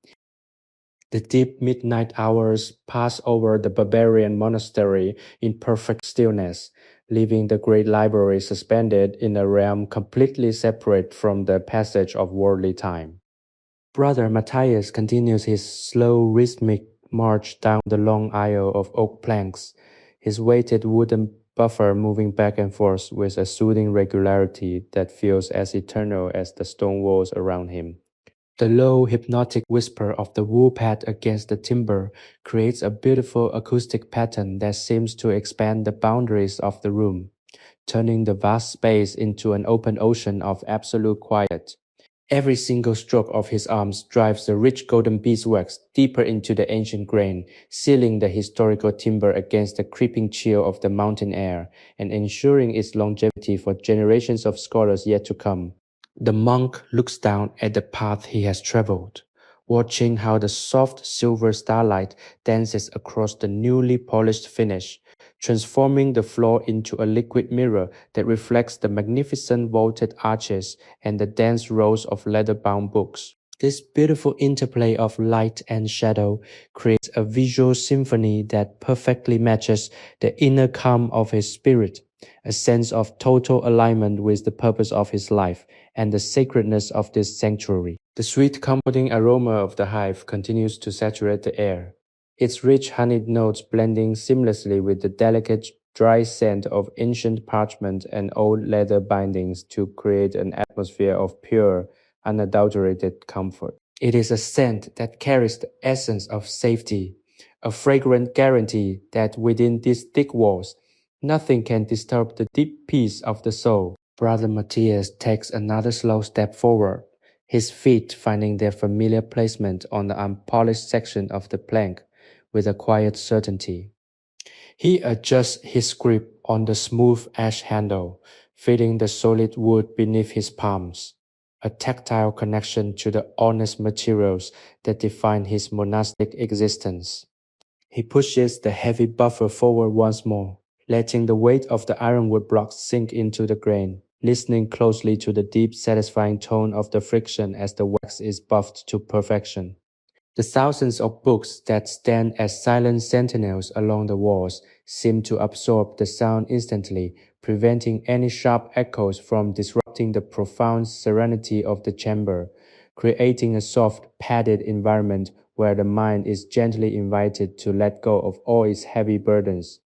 [SPEAKER 1] The deep midnight hours pass over the Bavarian monastery in perfect stillness, leaving the great library suspended in a realm completely separate from the passage of worldly time. Brother Matthias continues his slow rhythmic march down the long aisle of oak planks, his weighted wooden buffer moving back and forth with a soothing regularity that feels as eternal as the stone walls around him. The low, hypnotic whisper of the wool pad against the timber creates a beautiful acoustic pattern that seems to expand the boundaries of the room, turning the vast space into an open ocean of absolute quiet. Every single stroke of his arms drives the rich golden beeswax deeper into the ancient grain, sealing the historical timber against the creeping chill of the mountain air and ensuring its longevity for generations of scholars yet to come. The monk looks down at the path he has traveled, watching how the soft silver starlight dances across the newly polished finish, transforming the floor into a liquid mirror that reflects the magnificent vaulted arches and the dense rows of leather-bound books. This beautiful interplay of light and shadow creates a visual symphony that perfectly matches the inner calm of his spirit, a sense of total alignment with the purpose of his life and the sacredness of this sanctuary. The sweet comforting aroma of the hive continues to saturate the air, its rich honeyed notes blending seamlessly with the delicate dry scent of ancient parchment and old leather bindings to create an atmosphere of pure, unadulterated comfort. It is a scent that carries the essence of safety, a fragrant guarantee that within these thick walls, nothing can disturb the deep peace of the soul. Brother Matthias takes another slow step forward, his feet finding their familiar placement on the unpolished section of the plank with a quiet certainty. He adjusts his grip on the smooth ash handle, feeling the solid wood beneath his palms, a tactile connection to the honest materials that define his monastic existence. He pushes the heavy buffer forward once more, letting the weight of the ironwood blocks sink into the grain, listening closely to the deep, satisfying tone of the friction as the wax is buffed to perfection. The thousands of books that stand as silent sentinels along the walls seem to absorb the sound instantly, preventing any sharp echoes from disrupting the profound serenity of the chamber, creating a soft, padded environment where the mind is gently invited to let go of all its heavy burdens.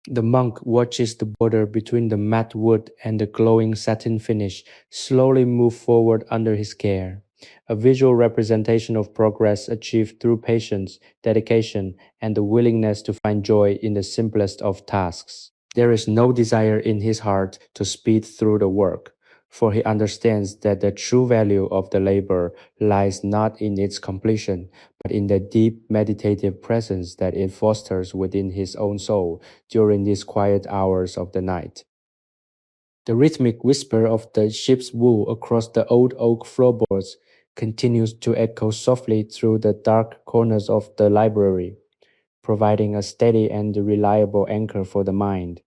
[SPEAKER 1] The monk watches the border between the matte wood and the glowing satin finish slowly move forward under his care, a visual representation of progress achieved through patience, dedication, and the willingness to find joy in the simplest of tasks. There is no desire in his heart to speed through the work, for he understands that the true value of the labor lies not in its completion, but in the deep meditative presence that it fosters within his own soul during these quiet hours of the night. The rhythmic whisper of the sheep's wool across the old oak floorboards continues to echo softly through the dark corners of the library, providing a steady and reliable anchor for the mind.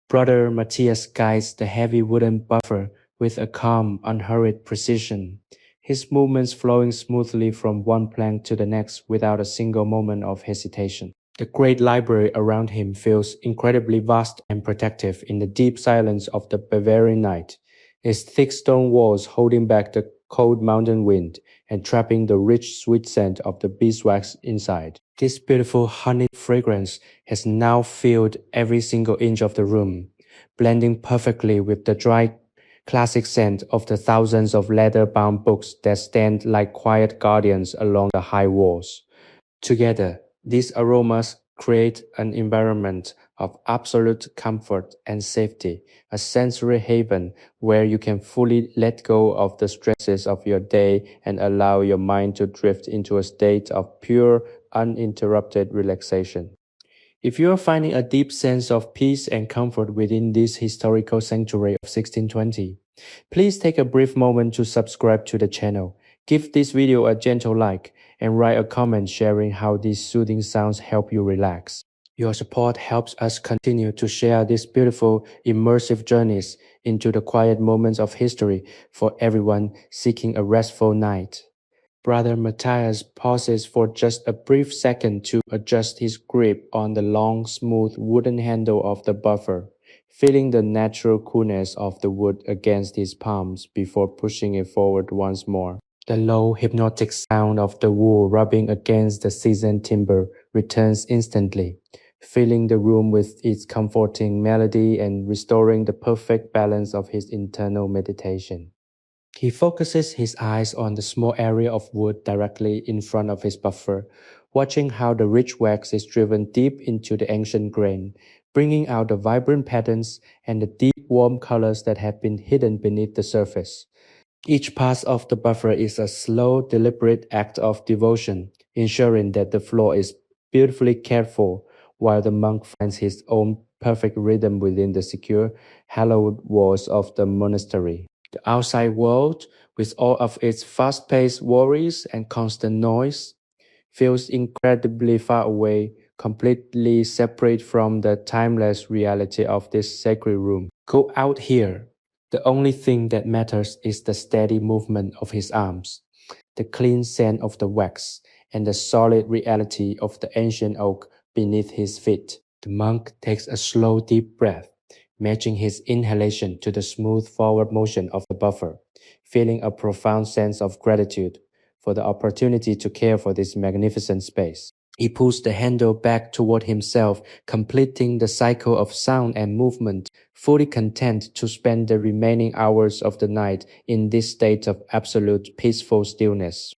[SPEAKER 1] Brother Matthias guides the heavy wooden buffer with a calm, unhurried precision, his movements flowing smoothly from one plank to the next without a single moment of hesitation. The great library around him feels incredibly vast and protective in the deep silence of the Bavarian night, its thick stone walls holding back the cold mountain wind and trapping the rich sweet scent of the beeswax inside. This beautiful honey fragrance has now filled every single inch of the room, blending perfectly with the dry classic scent of the thousands of leather-bound books that stand like quiet guardians along the high walls. Together, these aromas create an environment of absolute comfort and safety, a sensory haven where you can fully let go of the stresses of your day and allow your mind to drift into a state of pure, uninterrupted relaxation. If you are finding a deep sense of peace and comfort within this historical sanctuary of 1620, please take a brief moment to subscribe to the channel, give this video a gentle like, and write a comment sharing how these soothing sounds help you relax. Your support helps us continue to share these beautiful, immersive journeys into the quiet moments of history for everyone seeking a restful night. Brother Matthias pauses for just a brief second to adjust his grip on the long, smooth wooden handle of the buffer, feeling the natural coolness of the wood against his palms before pushing it forward once more. The low, hypnotic sound of the wool rubbing against the seasoned timber returns instantly, filling the room with its comforting melody and restoring the perfect balance of his internal meditation. He focuses his eyes on the small area of wood directly in front of his buffer, watching how the rich wax is driven deep into the ancient grain, bringing out the vibrant patterns and the deep warm colors that have been hidden beneath the surface. Each pass of the buffer is a slow, deliberate act of devotion, ensuring that the floor is beautifully cared for, while the monk finds his own perfect rhythm within the secure, hallowed walls of the monastery. The outside world, with all of its fast-paced worries and constant noise, feels incredibly far away, completely separate from the timeless reality of this sacred room. Go out here. The only thing that matters is the steady movement of his arms, the clean scent of the wax, and the solid reality of the ancient oak beneath his feet. The monk takes a slow, deep breath, matching his inhalation to the smooth forward motion of the buffer, feeling a profound sense of gratitude for the opportunity to care for this magnificent space. He pulls the handle back toward himself, completing the cycle of sound and movement, fully content to spend the remaining hours of the night in this state of absolute peaceful stillness.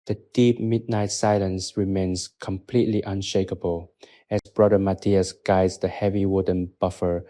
[SPEAKER 1] The deep midnight silence remains completely unshakable as Brother Matthias guides the heavy wooden buffer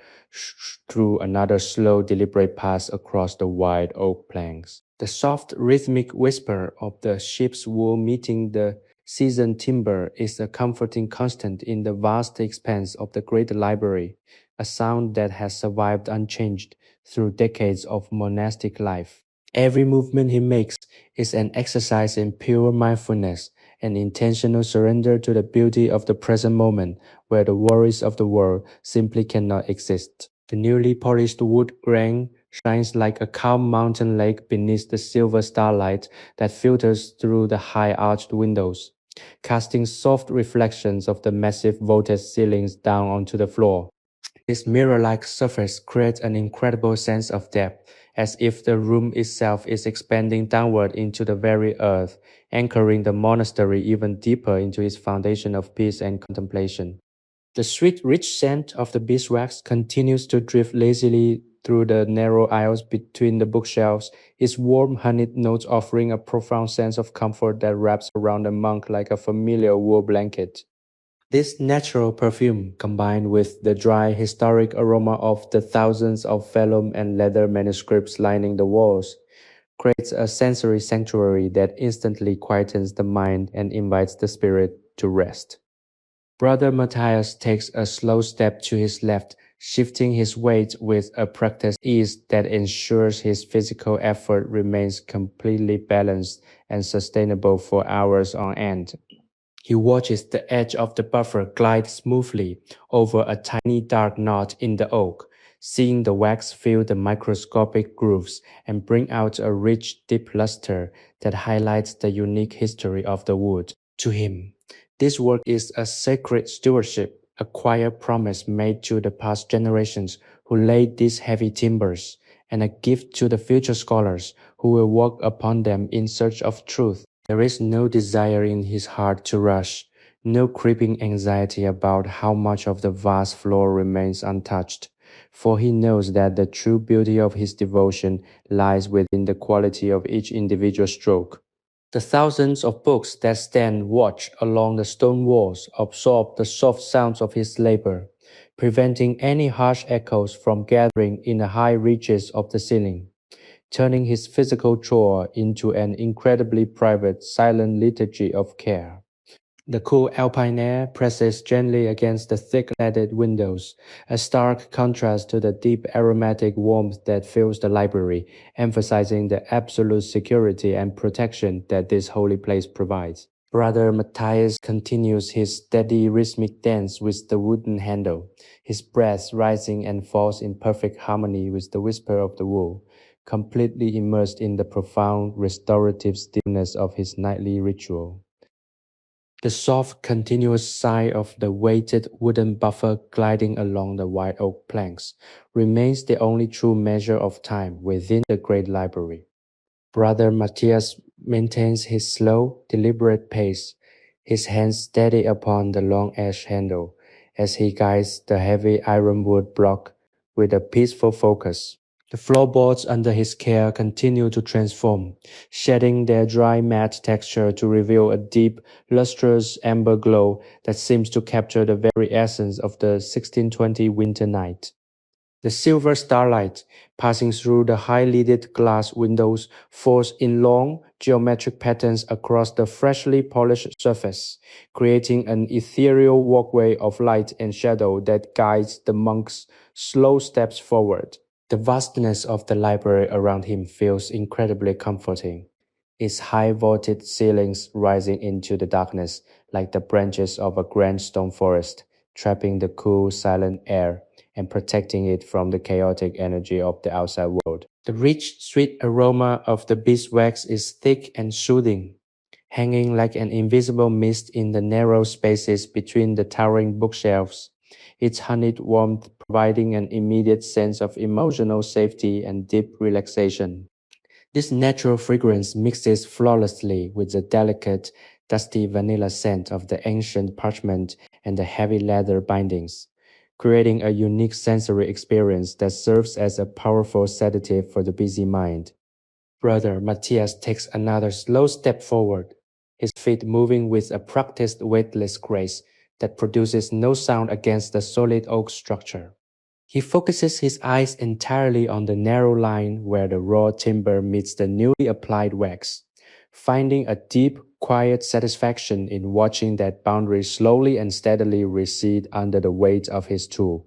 [SPEAKER 1] through another slow, deliberate pass across the wide oak planks. The soft, rhythmic whisper of the ship's wool meeting the seasoned timber is a comforting constant in the vast expanse of the great library, a sound that has survived unchanged through decades of monastic life. Every movement he makes is an exercise in pure mindfulness, an intentional surrender to the beauty of the present moment where the worries of the world simply cannot exist. The newly polished wood grain shines like a calm mountain lake beneath the silver starlight that filters through the high arched windows, casting soft reflections of the massive vaulted ceilings down onto the floor. This mirror-like surface creates an incredible sense of depth, as if the room itself is expanding downward into the very earth, anchoring the monastery even deeper into its foundation of peace and contemplation. The sweet, rich scent of the beeswax continues to drift lazily through the narrow aisles between the bookshelves, its warm honeyed notes offering a profound sense of comfort that wraps around the monk like a familiar wool blanket. This natural perfume, combined with the dry, historic aroma of the thousands of vellum and leather manuscripts lining the walls, creates a sensory sanctuary that instantly quietens the mind and invites the spirit to rest. Brother Matthias takes a slow step to his left, shifting his weight with a practiced ease that ensures his physical effort remains completely balanced and sustainable for hours on end. He watches the edge of the buffer glide smoothly over a tiny dark knot in the oak, seeing the wax fill the microscopic grooves and bring out a rich, deep luster that highlights the unique history of the wood. To him, this work is a sacred stewardship, a quiet promise made to the past generations who laid these heavy timbers, and a gift to the future scholars who will walk upon them in search of truth. There is no desire in his heart to rush, no creeping anxiety about how much of the vast floor remains untouched, for he knows that the true beauty of his devotion lies within the quality of each individual stroke. The thousands of books that stand watch along the stone walls absorb the soft sounds of his labor, preventing any harsh echoes from gathering in the high reaches of the ceiling, turning his physical chore into an incredibly private, silent liturgy of care. The cool alpine air presses gently against the thick leaded windows, a stark contrast to the deep aromatic warmth that fills the library, emphasizing the absolute security and protection that this holy place provides. Brother Matthias continues his steady rhythmic dance with the wooden handle, his breath rising and falls in perfect harmony with the whisper of the wool, completely immersed in the profound restorative stillness of his nightly ritual. The soft, continuous sigh of the weighted wooden buffer gliding along the white oak planks remains the only true measure of time within the great library. Brother Matthias maintains his slow, deliberate pace, his hands steady upon the long ash handle as he guides the heavy ironwood block with a peaceful focus. The floorboards under his care continue to transform, shedding their dry matte texture to reveal a deep, lustrous amber glow that seems to capture the very essence of the 1620 winter night. The silver starlight, passing through the high-lidded glass windows, falls in long, geometric patterns across the freshly polished surface, creating an ethereal walkway of light and shadow that guides the monk's slow steps forward. The vastness of the library around him feels incredibly comforting, its high vaulted ceilings rising into the darkness like the branches of a grand stone forest, trapping the cool, silent air and protecting it from the chaotic energy of the outside world. The rich, sweet aroma of the beeswax is thick and soothing, hanging like an invisible mist in the narrow spaces between the towering bookshelves, its honeyed warmth providing an immediate sense of emotional safety and deep relaxation. This natural fragrance mixes flawlessly with the delicate, dusty vanilla scent of the ancient parchment and the heavy leather bindings, creating a unique sensory experience that serves as a powerful sedative for the busy mind. Brother Matthias takes another slow step forward, his feet moving with a practiced weightless grace that produces no sound against the solid oak structure. He focuses his eyes entirely on the narrow line where the raw timber meets the newly applied wax, finding a deep, quiet satisfaction in watching that boundary slowly and steadily recede under the weight of his tool.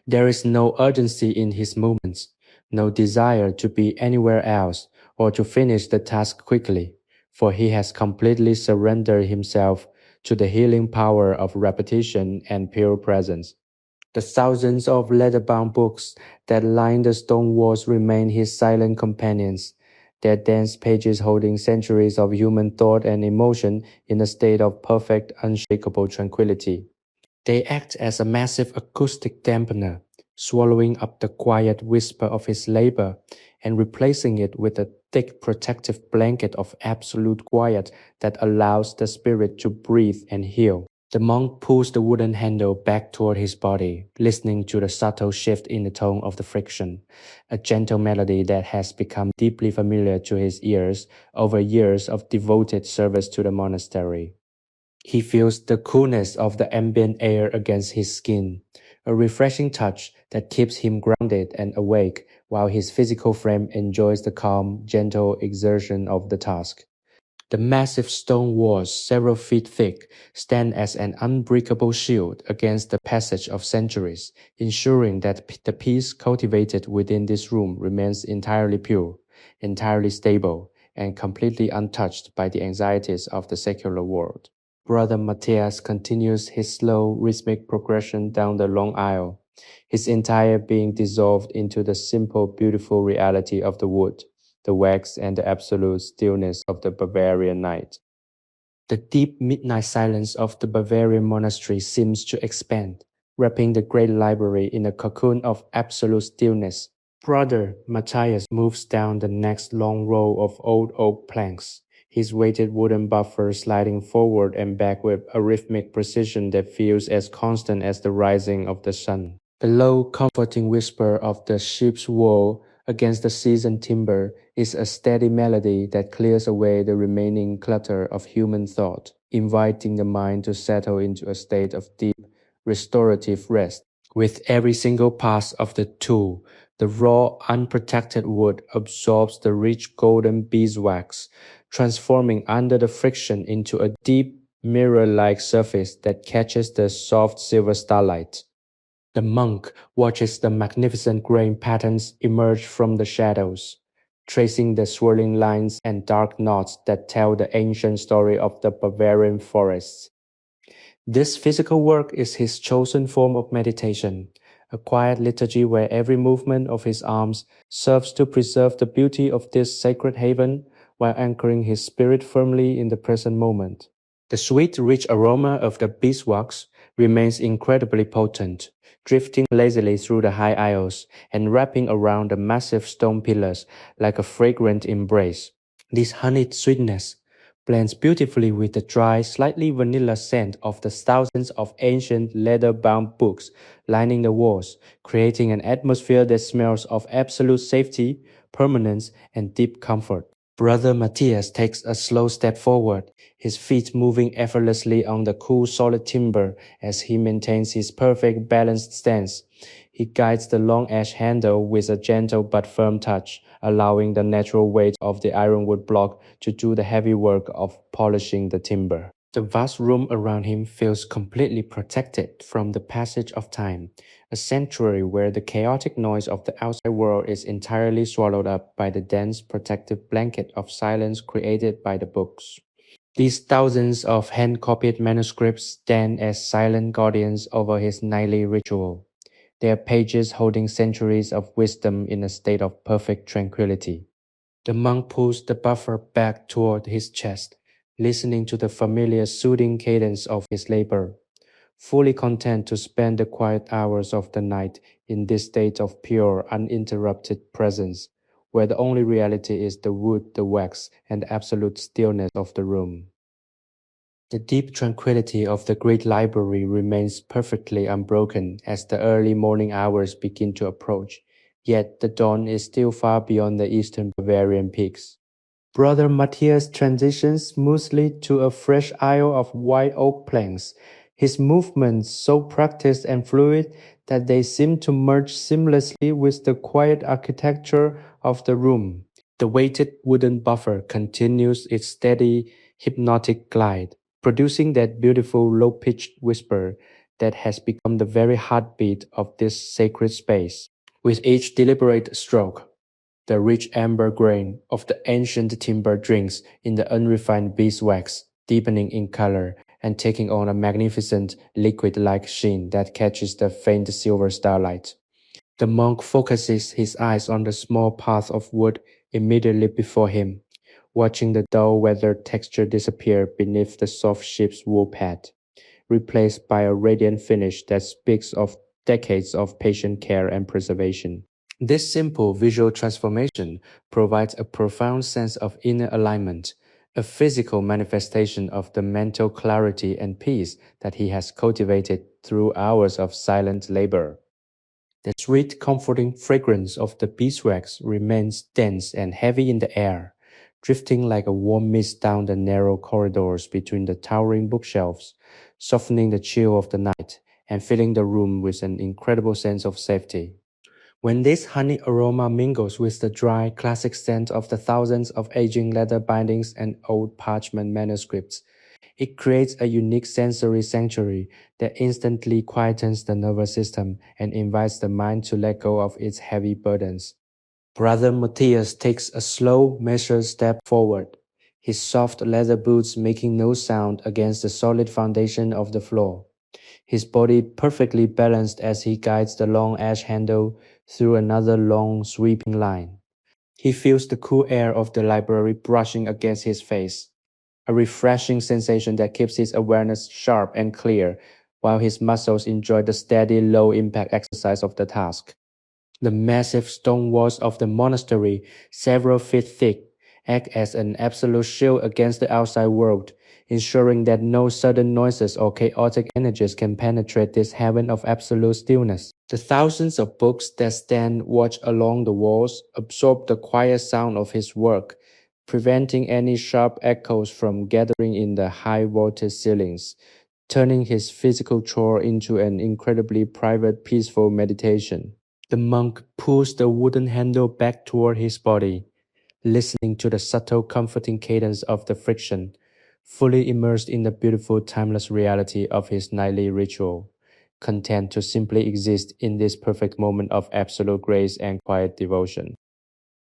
[SPEAKER 1] There is no urgency in his movements, no desire to be anywhere else or to finish the task quickly, for he has completely surrendered himself to the healing power of repetition and pure presence. The thousands of leather-bound books that line the stone walls remain his silent companions, their dense pages holding centuries of human thought and emotion in a state of perfect, unshakable tranquility. They act as a massive acoustic dampener, swallowing up the quiet whisper of his labor and replacing it with a thick protective blanket of absolute quiet that allows the spirit to breathe and heal. The monk pulls the wooden handle back toward his body, listening to the subtle shift in the tone of the friction, a gentle melody that has become deeply familiar to his ears over years of devoted service to the monastery. He feels the coolness of the ambient air against his skin, a refreshing touch that keeps him grounded and awake while his physical frame enjoys the calm, gentle exertion of the task. The massive stone walls, several feet thick, stand as an unbreakable shield against the passage of centuries, ensuring that the peace cultivated within this room remains entirely pure, entirely stable, and completely untouched by the anxieties of the secular world. Brother Matthias continues his slow, rhythmic progression down the long aisle, his entire being dissolved into the simple, beautiful reality of the wood, the wax, and the absolute stillness of the Bavarian night. The deep midnight silence of the Bavarian monastery seems to expand, wrapping the great library in a cocoon of absolute stillness. Brother Matthias moves down the next long row of old oak planks, his weighted wooden buffer sliding forward and back with a rhythmic precision that feels as constant as the rising of the sun. The low, comforting whisper of the ship's wool against the seasoned timber is a steady melody that clears away the remaining clutter of human thought, inviting the mind to settle into a state of deep, restorative rest. With every single pass of the tool, the raw, unprotected wood absorbs the rich golden beeswax, transforming under the friction into a deep, mirror-like surface that catches the soft silver starlight. The monk watches the magnificent grain patterns emerge from the shadows, tracing the swirling lines and dark knots that tell the ancient story of the Bavarian forests. This physical work is his chosen form of meditation, a quiet liturgy where every movement of his arms serves to preserve the beauty of this sacred haven while anchoring his spirit firmly in the present moment. The sweet, rich aroma of the beeswax remains incredibly potent, drifting lazily through the high aisles and wrapping around the massive stone pillars like a fragrant embrace. This honeyed sweetness blends beautifully with the dry, slightly vanilla scent of the thousands of ancient leather-bound books lining the walls, creating an atmosphere that smells of absolute safety, permanence, and deep comfort. Brother Matthias takes a slow step forward, his feet moving effortlessly on the cool solid timber as he maintains his perfect balanced stance. He guides the long ash handle with a gentle but firm touch, allowing the natural weight of the ironwood block to do the heavy work of polishing the timber. The vast room around him feels completely protected from the passage of time, a sanctuary where the chaotic noise of the outside world is entirely swallowed up by the dense protective blanket of silence created by the books. These thousands of hand-copied manuscripts stand as silent guardians over his nightly ritual, their pages holding centuries of wisdom in a state of perfect tranquility. The monk pulls the buffer back toward his chest, listening to the familiar soothing cadence of his labor, fully content to spend the quiet hours of the night in this state of pure, uninterrupted presence, where the only reality is the wood, the wax, and the absolute stillness of the room. The deep tranquility of the great library remains perfectly unbroken as the early morning hours begin to approach, yet the dawn is still far beyond the eastern Bavarian peaks. Brother Matthias transitions smoothly to a fresh aisle of white oak planks, his movements so practiced and fluid that they seem to merge seamlessly with the quiet architecture of the room. The weighted wooden buffer continues its steady, hypnotic glide, producing that beautiful low-pitched whisper that has become the very heartbeat of this sacred space. With each deliberate stroke, the rich amber grain of the ancient timber drinks in the unrefined beeswax, deepening in color and taking on a magnificent liquid-like sheen that catches the faint silver starlight. The monk focuses his eyes on the small path of wood immediately before him, watching the dull weathered texture disappear beneath the soft sheep's wool pad, replaced by a radiant finish that speaks of decades of patient care and preservation. This simple visual transformation provides a profound sense of inner alignment, a physical manifestation of the mental clarity and peace that he has cultivated through hours of silent labor. The sweet, comforting fragrance of the beeswax remains dense and heavy in the air, drifting like a warm mist down the narrow corridors between the towering bookshelves, softening the chill of the night and filling the room with an incredible sense of safety. When this honey aroma mingles with the dry, classic scent of the thousands of aging leather bindings and old parchment manuscripts, it creates a unique sensory sanctuary that instantly quietens the nervous system and invites the mind to let go of its heavy burdens. Brother Matthias takes a slow, measured step forward, his soft leather boots making no sound against the solid foundation of the floor, his body perfectly balanced as he guides the long ash handle through another long, sweeping line. He feels the cool air of the library brushing against his face, a refreshing sensation that keeps his awareness sharp and clear while his muscles enjoy the steady, low-impact exercise of the task. The massive stone walls of the monastery, several feet thick, act as an absolute shield against the outside world, ensuring that no sudden noises or chaotic energies can penetrate this heaven of absolute stillness. The thousands of books that stand watch along the walls absorb the quiet sound of his work, preventing any sharp echoes from gathering in the high vaulted ceilings, turning his physical chore into an incredibly private, peaceful meditation. The monk pulls the wooden handle back toward his body, listening to the subtle, comforting cadence of the friction, fully immersed in the beautiful, timeless reality of his nightly ritual, content to simply exist in this perfect moment of absolute grace and quiet devotion.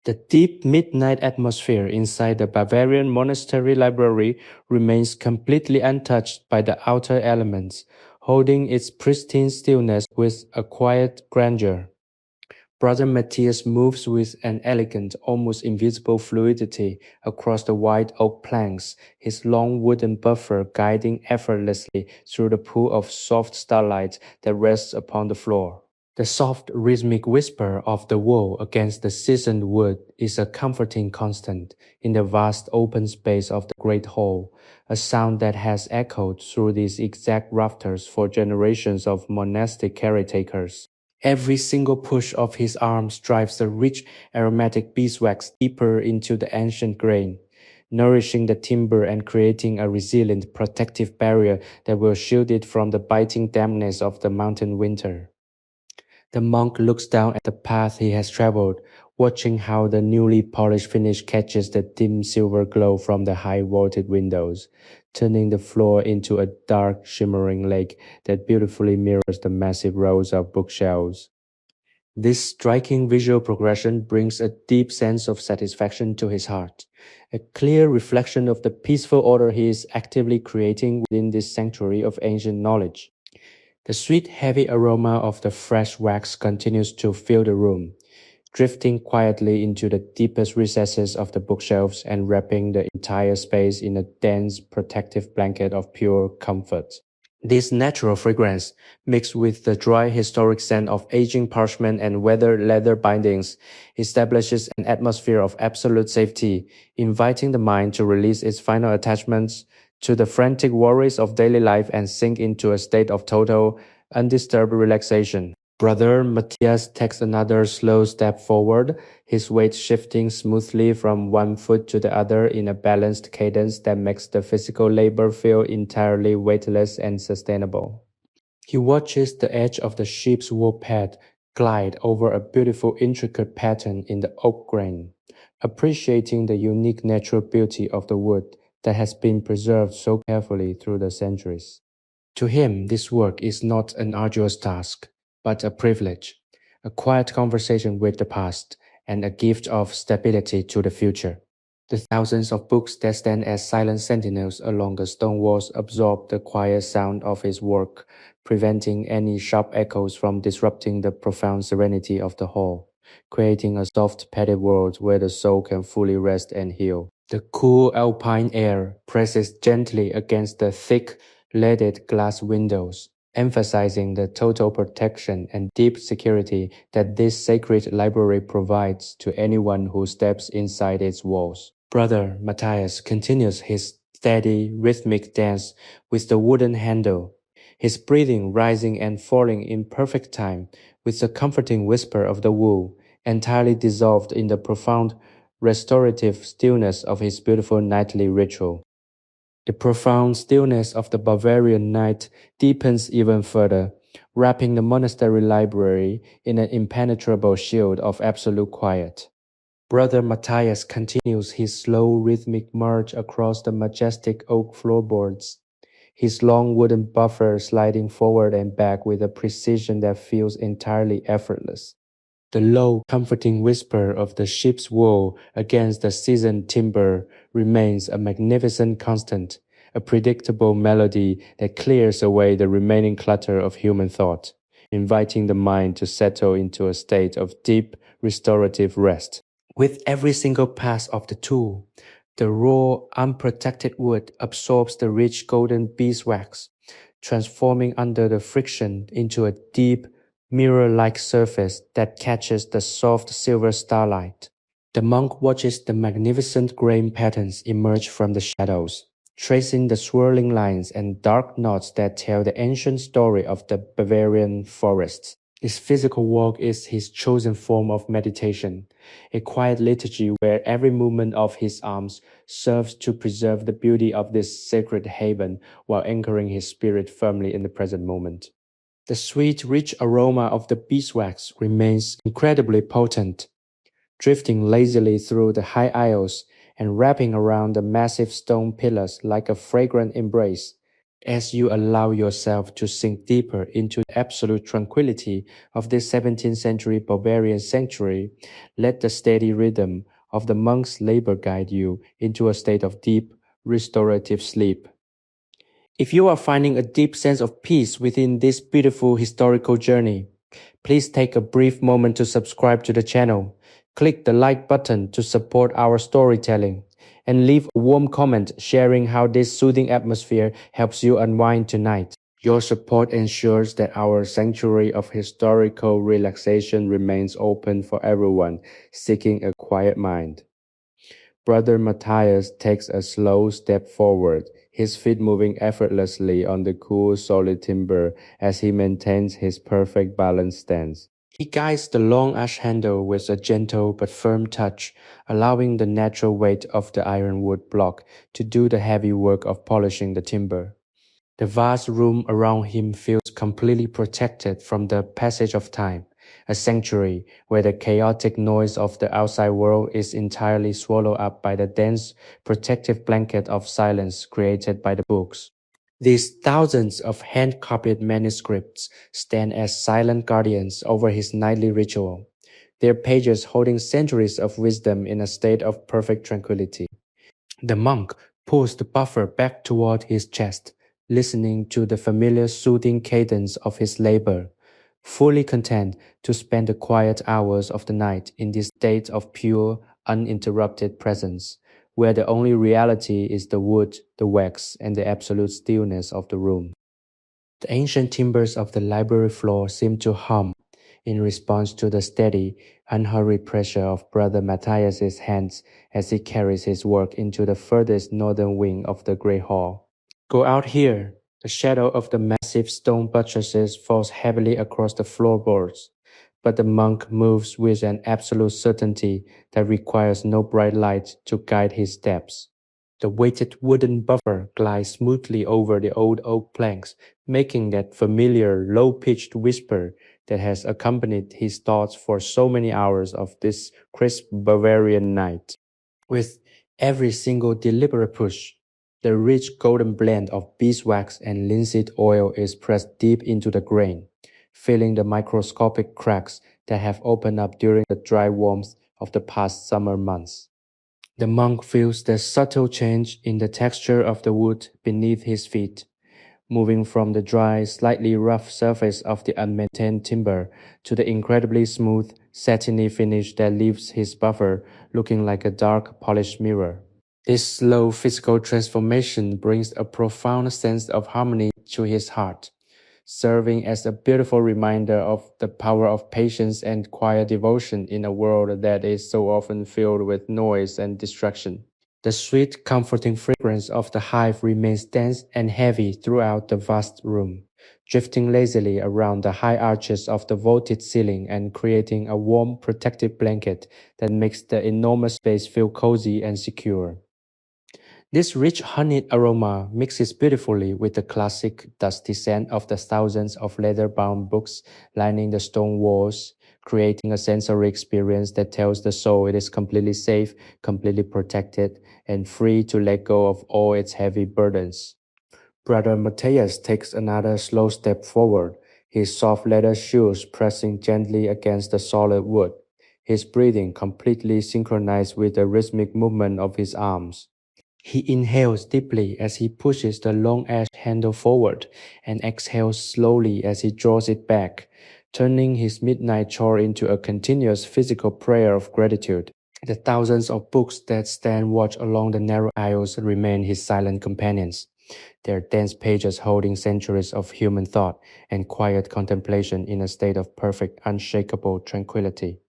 [SPEAKER 1] The deep midnight atmosphere inside the Bavarian Monastery Library remains completely untouched by the outer elements, holding its pristine stillness with a quiet grandeur. Brother Matthias moves with an elegant, almost invisible fluidity across the wide oak planks, his long wooden buffer guiding effortlessly through the pool of soft starlight that rests upon the floor. The soft rhythmic whisper of the wool against the seasoned wood is a comforting constant in the vast open space of the great hall, a sound that has echoed through these exact rafters for generations of monastic caretakers. Every single push of his arms drives the rich aromatic beeswax deeper into the ancient grain, nourishing the timber and creating a resilient protective barrier that will shield it from the biting dampness of the mountain winter. The monk looks down at the path he has traveled, watching how the newly polished finish catches the dim silver glow from the high vaulted windows, turning the floor into a dark, shimmering lake that beautifully mirrors the massive rows of bookshelves. This striking visual progression brings a deep sense of satisfaction to his heart, a clear reflection of the peaceful order he is actively creating within this sanctuary of ancient knowledge. The sweet, heavy aroma of the fresh wax continues to fill the room, drifting quietly into the deepest recesses of the bookshelves and wrapping the entire space in a dense, protective blanket of pure comfort. This natural fragrance, mixed with the dry historic scent of aging parchment and weathered leather bindings, establishes an atmosphere of absolute safety, inviting the mind to release its final attachments to the frantic worries of daily life and sink into a state of total, undisturbed relaxation. Brother Matthias takes another slow step forward, his weight shifting smoothly from one foot to the other in a balanced cadence that makes the physical labor feel entirely weightless and sustainable. He watches the edge of the sheep's wool pad glide over a beautiful intricate pattern in the oak grain, appreciating the unique natural beauty of the wood that has been preserved so carefully through the centuries. To him, this work is not an arduous task, but a privilege, a quiet conversation with the past, and a gift of stability to the future. The thousands of books that stand as silent sentinels along the stone walls absorb the quiet sound of his work, preventing any sharp echoes from disrupting the profound serenity of the hall, creating a soft, padded world where the soul can fully rest and heal. The cool alpine air presses gently against the thick, leaded glass windows, emphasizing the total protection and deep security that this sacred library provides to anyone who steps inside its walls. Brother Matthias continues his steady, rhythmic dance with the wooden handle, his breathing rising and falling in perfect time with the comforting whisper of the wool, entirely dissolved in the profound, restorative stillness of his beautiful nightly ritual. The profound stillness of the Bavarian night deepens even further, wrapping the monastery library in an impenetrable shield of absolute quiet. Brother Matthias continues his slow rhythmic march across the majestic oak floorboards, his long wooden buffer sliding forward and back with a precision that feels entirely effortless. The low, comforting whisper of the ship's wool against the seasoned timber remains a magnificent constant, a predictable melody that clears away the remaining clutter of human thought, inviting the mind to settle into a state of deep, restorative rest. With every single pass of the tool, the raw, unprotected wood absorbs the rich golden beeswax, transforming under the friction into a deep, mirror-like surface that catches the soft silver starlight. The monk watches the magnificent grain patterns emerge from the shadows, tracing the swirling lines and dark knots that tell the ancient story of the Bavarian forests. His physical walk is his chosen form of meditation, a quiet liturgy where every movement of his arms serves to preserve the beauty of this sacred haven while anchoring his spirit firmly in the present moment. The sweet, rich aroma of the beeswax remains incredibly potent, drifting lazily through the high aisles and wrapping around the massive stone pillars like a fragrant embrace. As you allow yourself to sink deeper into the absolute tranquility of this 17th century Bavarian sanctuary, let the steady rhythm of the monk's labor guide you into a state of deep, restorative sleep. If you are finding a deep sense of peace within this beautiful historical journey, please take a brief moment to subscribe to the channel, click the like button to support our storytelling, and leave a warm comment sharing how this soothing atmosphere helps you unwind tonight. Your support ensures that our sanctuary of historical relaxation remains open for everyone seeking a quiet mind. Brother Matthias takes a slow step forward, his feet moving effortlessly on the cool, solid timber as he maintains his perfect balanced stance. He guides the long ash handle with a gentle but firm touch, allowing the natural weight of the ironwood block to do the heavy work of polishing the timber. The vast room around him feels completely protected from the passage of time, a sanctuary where the chaotic noise of the outside world is entirely swallowed up by the dense, protective blanket of silence created by the books. These thousands of hand-copied manuscripts stand as silent guardians over his nightly ritual, their pages holding centuries of wisdom in a state of perfect tranquility. The monk pulls the buffer back toward his chest, listening to the familiar soothing cadence of his labor, fully content to spend the quiet hours of the night in this state of pure, uninterrupted presence, where the only reality is the wood, the wax, and the absolute stillness of the room. The ancient timbers of the library floor seem to hum in response to the steady, unhurried pressure of Brother Matthias's hands as he carries his work into the furthest northern wing of the great hall. Go out here. The shadow of the massive stone buttresses falls heavily across the floorboards, but the monk moves with an absolute certainty that requires no bright light to guide his steps. The weighted wooden buffer glides smoothly over the old oak planks, making that familiar low-pitched whisper that has accompanied his thoughts for so many hours of this crisp Bavarian night. With every single deliberate push, the rich golden blend of beeswax and linseed oil is pressed deep into the grain, filling the microscopic cracks that have opened up during the dry warmth of the past summer months. The monk feels the subtle change in the texture of the wood beneath his feet, moving from the dry, slightly rough surface of the unmaintained timber to the incredibly smooth, satiny finish that leaves his buffer looking like a dark, polished mirror. This slow physical transformation brings a profound sense of harmony to his heart, serving as a beautiful reminder of the power of patience and quiet devotion in a world that is so often filled with noise and distraction. The sweet, comforting fragrance of the hive remains dense and heavy throughout the vast room, drifting lazily around the high arches of the vaulted ceiling and creating a warm, protective blanket that makes the enormous space feel cozy and secure. This rich honeyed aroma mixes beautifully with the classic dusty scent of the thousands of leather-bound books lining the stone walls, creating a sensory experience that tells the soul it is completely safe, completely protected, and free to let go of all its heavy burdens. Brother Matthias takes another slow step forward, his soft leather shoes pressing gently against the solid wood, his breathing completely synchronized with the rhythmic movement of his arms. He inhales deeply as he pushes the long ash handle forward and exhales slowly as he draws it back, turning his midnight chore into a continuous physical prayer of gratitude. The thousands of books that stand watch along the narrow aisles remain his silent companions, their dense pages holding centuries of human thought and quiet contemplation in a state of perfect, unshakable tranquility.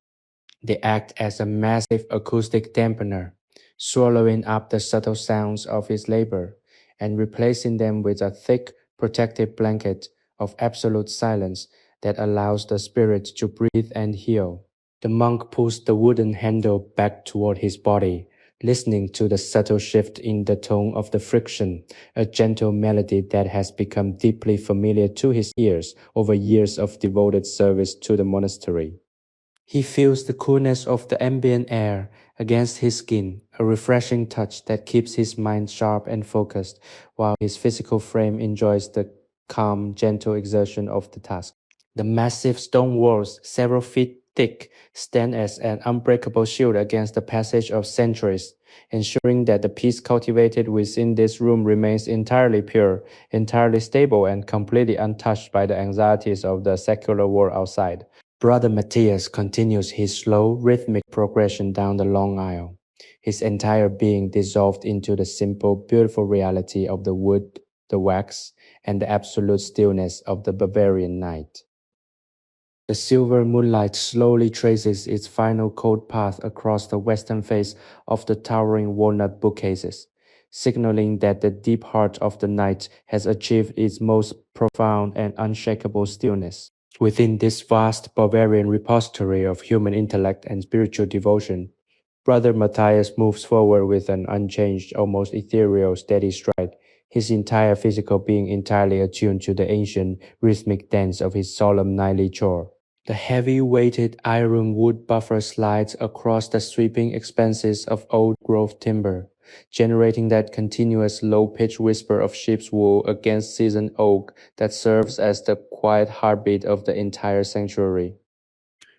[SPEAKER 1] They act as a massive acoustic dampener, swallowing up the subtle sounds of his labor and replacing them with a thick, protective blanket of absolute silence that allows the spirit to breathe and heal. The monk pulls the wooden handle back toward his body, listening to the subtle shift in the tone of the friction, a gentle melody that has become deeply familiar to his ears over years of devoted service to the monastery. He feels the coolness of the ambient air against his skin, a refreshing touch that keeps his mind sharp and focused, while his physical frame enjoys the calm, gentle exertion of the task. The massive stone walls, several feet thick, stand as an unbreakable shield against the passage of centuries, ensuring that the peace cultivated within this room remains entirely pure, entirely stable, and completely untouched by the anxieties of the secular world outside. Brother Matthias continues his slow, rhythmic progression down the long aisle, his entire being dissolved into the simple, beautiful reality of the wood, the wax, and the absolute stillness of the Bavarian night. The silver moonlight slowly traces its final cold path across the western face of the towering walnut bookcases, signaling that the deep heart of the night has achieved its most profound and unshakable stillness. Within this vast Bavarian repository of human intellect and spiritual devotion, Brother Matthias moves forward with an unchanged, almost ethereal, steady stride, his entire physical being entirely attuned to the ancient, rhythmic dance of his solemn nightly chore. The heavy-weighted ironwood buffer slides across the sweeping expanses of old-growth timber, generating that continuous low-pitched whisper of sheep's wool against seasoned oak that serves as the quiet heartbeat of the entire sanctuary.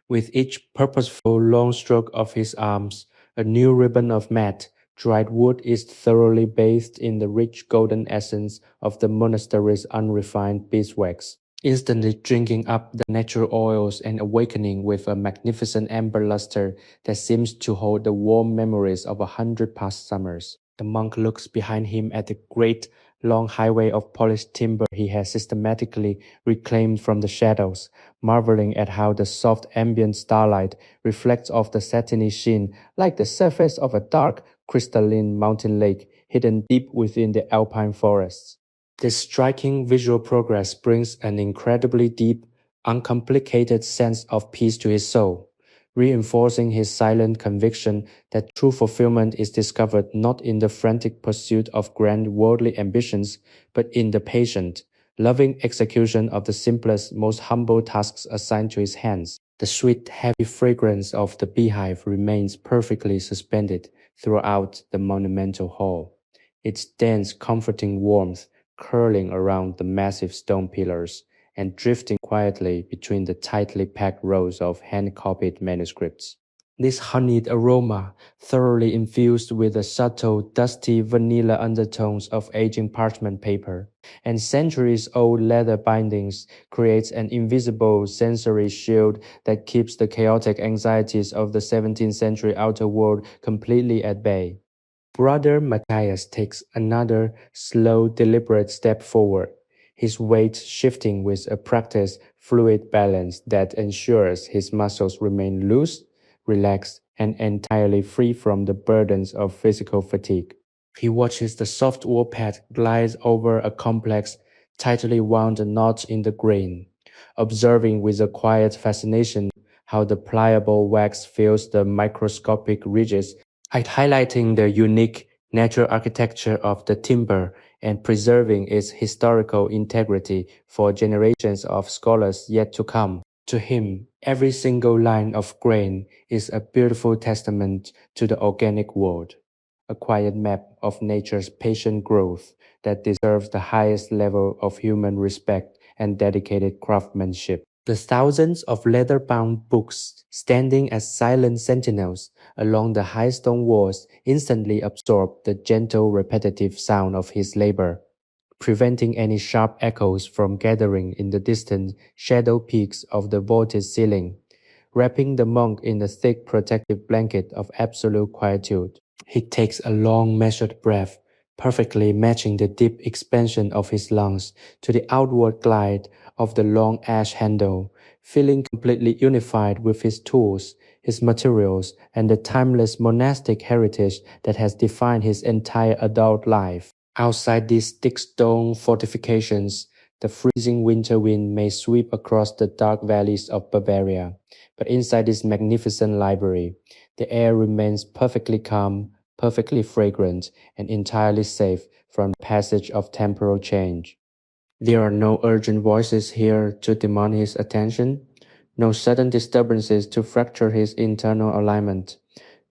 [SPEAKER 1] With each purposeful long stroke of his arms, a new ribbon of matte, dried wood is thoroughly bathed in the rich golden essence of the monastery's unrefined beeswax, instantly drinking up the natural oils and awakening with a magnificent amber luster that seems to hold the warm memories of 100 past summers. The monk looks behind him at the great, long highway of polished timber he has systematically reclaimed from the shadows, marveling at how the soft ambient starlight reflects off the satiny sheen like the surface of a dark, crystalline mountain lake hidden deep within the alpine forests. This striking visual progress brings an incredibly deep, uncomplicated sense of peace to his soul, reinforcing his silent conviction that true fulfillment is discovered not in the frantic pursuit of grand worldly ambitions, but in the patient, loving execution of the simplest, most humble tasks assigned to his hands. The sweet, heavy fragrance of the beehive remains perfectly suspended throughout the monumental hall, its dense, comforting warmth curling around the massive stone pillars and drifting quietly between the tightly packed rows of hand-copied manuscripts. This honeyed aroma, thoroughly infused with the subtle, dusty vanilla undertones of aging parchment paper and centuries-old leather bindings, creates an invisible sensory shield that keeps the chaotic anxieties of the 17th century outer world completely at bay. Brother Matthias takes another slow, deliberate step forward, his weight shifting with a practiced, fluid balance that ensures his muscles remain loose, relaxed, and entirely free from the burdens of physical fatigue. He watches the soft warpad glide over a complex, tightly wound knot in the grain, observing with a quiet fascination how the pliable wax fills the microscopic ridges, highlighting the unique natural architecture of the timber and preserving its historical integrity for generations of scholars yet to come. To him, every single line of grain is a beautiful testament to the organic world, a quiet map of nature's patient growth that deserves the highest level of human respect and dedicated craftsmanship. The thousands of leather-bound books standing as silent sentinels along the high stone walls instantly absorb the gentle repetitive sound of his labor, preventing any sharp echoes from gathering in the distant shadow peaks of the vaulted ceiling, wrapping the monk in a thick protective blanket of absolute quietude. He takes a long measured breath, perfectly matching the deep expansion of his lungs to the outward glide of the long ash handle, feeling completely unified with his tools, his materials, and the timeless monastic heritage that has defined his entire adult life. Outside these thick stone fortifications, the freezing winter wind may sweep across the dark valleys of Bavaria, but inside this magnificent library, the air remains perfectly calm, perfectly fragrant, and entirely safe from the passage of temporal change. There are no urgent voices here to demand his attention, no sudden disturbances to fracture his internal alignment.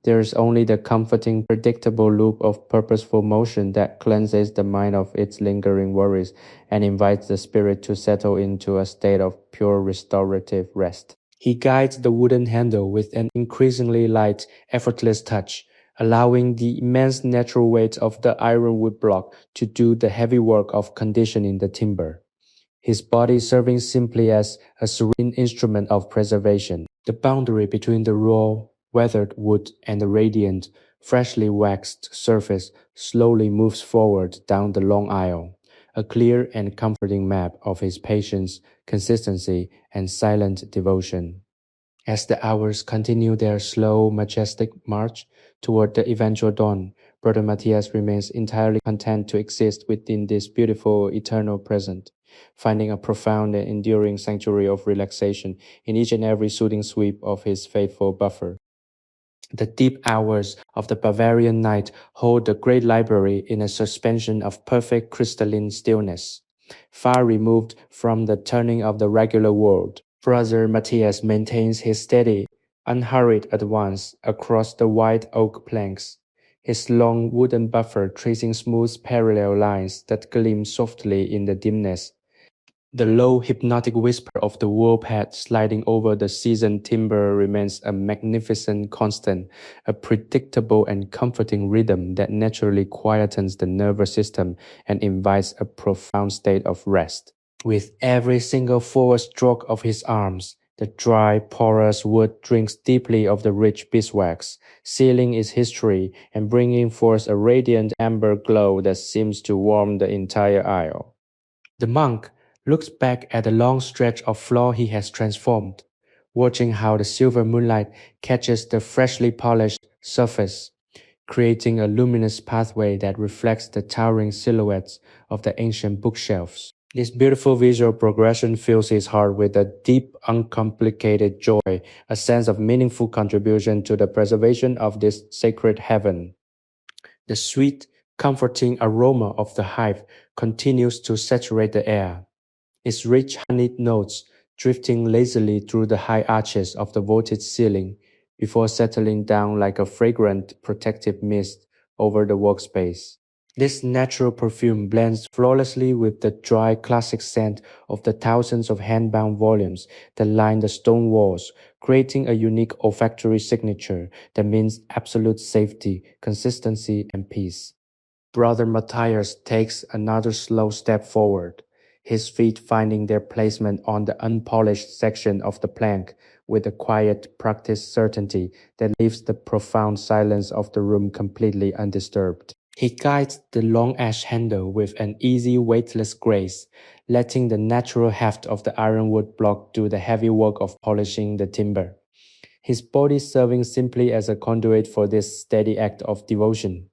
[SPEAKER 1] There is only the comforting, predictable loop of purposeful motion that cleanses the mind of its lingering worries and invites the spirit to settle into a state of pure restorative rest. He guides the wooden handle with an increasingly light, effortless touch, allowing the immense natural weight of the ironwood block to do the heavy work of conditioning the timber, his body serving simply as a serene instrument of preservation. The boundary between the raw, weathered wood and the radiant, freshly waxed surface slowly moves forward down the long aisle, a clear and comforting map of his patience, consistency, and silent devotion. As the hours continue their slow, majestic march toward the eventual dawn, Brother Matthias remains entirely content to exist within this beautiful, eternal present, finding a profound and enduring sanctuary of relaxation in each and every soothing sweep of his faithful buffer. The deep hours of the Bavarian night hold the great library in a suspension of perfect crystalline stillness, far removed from the turning of the regular world. Brother Matthias maintains his steady, unhurried advance across the white oak planks, his long wooden buffer tracing smooth parallel lines that gleam softly in the dimness. The low hypnotic whisper of the warpath sliding over the seasoned timber remains a magnificent constant, a predictable and comforting rhythm that naturally quietens the nervous system and invites a profound state of rest. With every single forward stroke of his arms, the dry, porous wood drinks deeply of the rich beeswax, sealing its history and bringing forth a radiant amber glow that seems to warm the entire aisle. The monk looks back at the long stretch of floor he has transformed, watching how the silver moonlight catches the freshly polished surface, creating a luminous pathway that reflects the towering silhouettes of the ancient bookshelves. This beautiful visual progression fills his heart with a deep, uncomplicated joy, a sense of meaningful contribution to the preservation of this sacred heaven. The sweet, comforting aroma of the hive continues to saturate the air, its rich honeyed notes drifting lazily through the high arches of the vaulted ceiling before settling down like a fragrant protective mist over the workspace. This natural perfume blends flawlessly with the dry classic scent of the thousands of hand-bound volumes that line the stone walls, creating a unique olfactory signature that means absolute safety, consistency, and peace. Brother Matthias takes another slow step forward, his feet finding their placement on the unpolished section of the plank with a quiet, practiced certainty that leaves the profound silence of the room completely undisturbed. He guides the long ash handle with an easy, weightless grace, letting the natural heft of the ironwood block do the heavy work of polishing the timber, his body serving simply as a conduit for this steady act of devotion.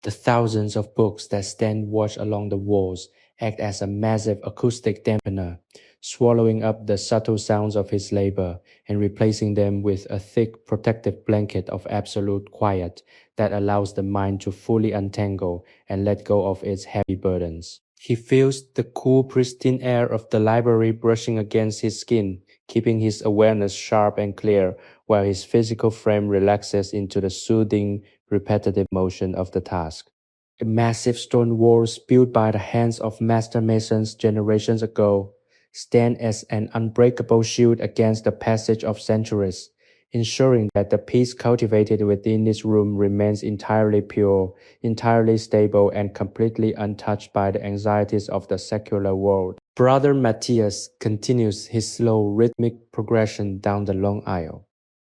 [SPEAKER 1] The thousands of books that stand watch along the walls act as a massive acoustic dampener, swallowing up the subtle sounds of his labor and replacing them with a thick protective blanket of absolute quiet that allows the mind to fully untangle and let go of its heavy burdens. He feels the cool, pristine air of the library brushing against his skin, keeping his awareness sharp and clear while his physical frame relaxes into the soothing, repetitive motion of the task. The massive stone walls built by the hands of master masons generations ago stand as an unbreakable shield against the passage of centuries, ensuring that the peace cultivated within this room remains entirely pure, entirely stable, and completely untouched by the anxieties of the secular world. Brother Matthias continues his slow, rhythmic progression down the long aisle,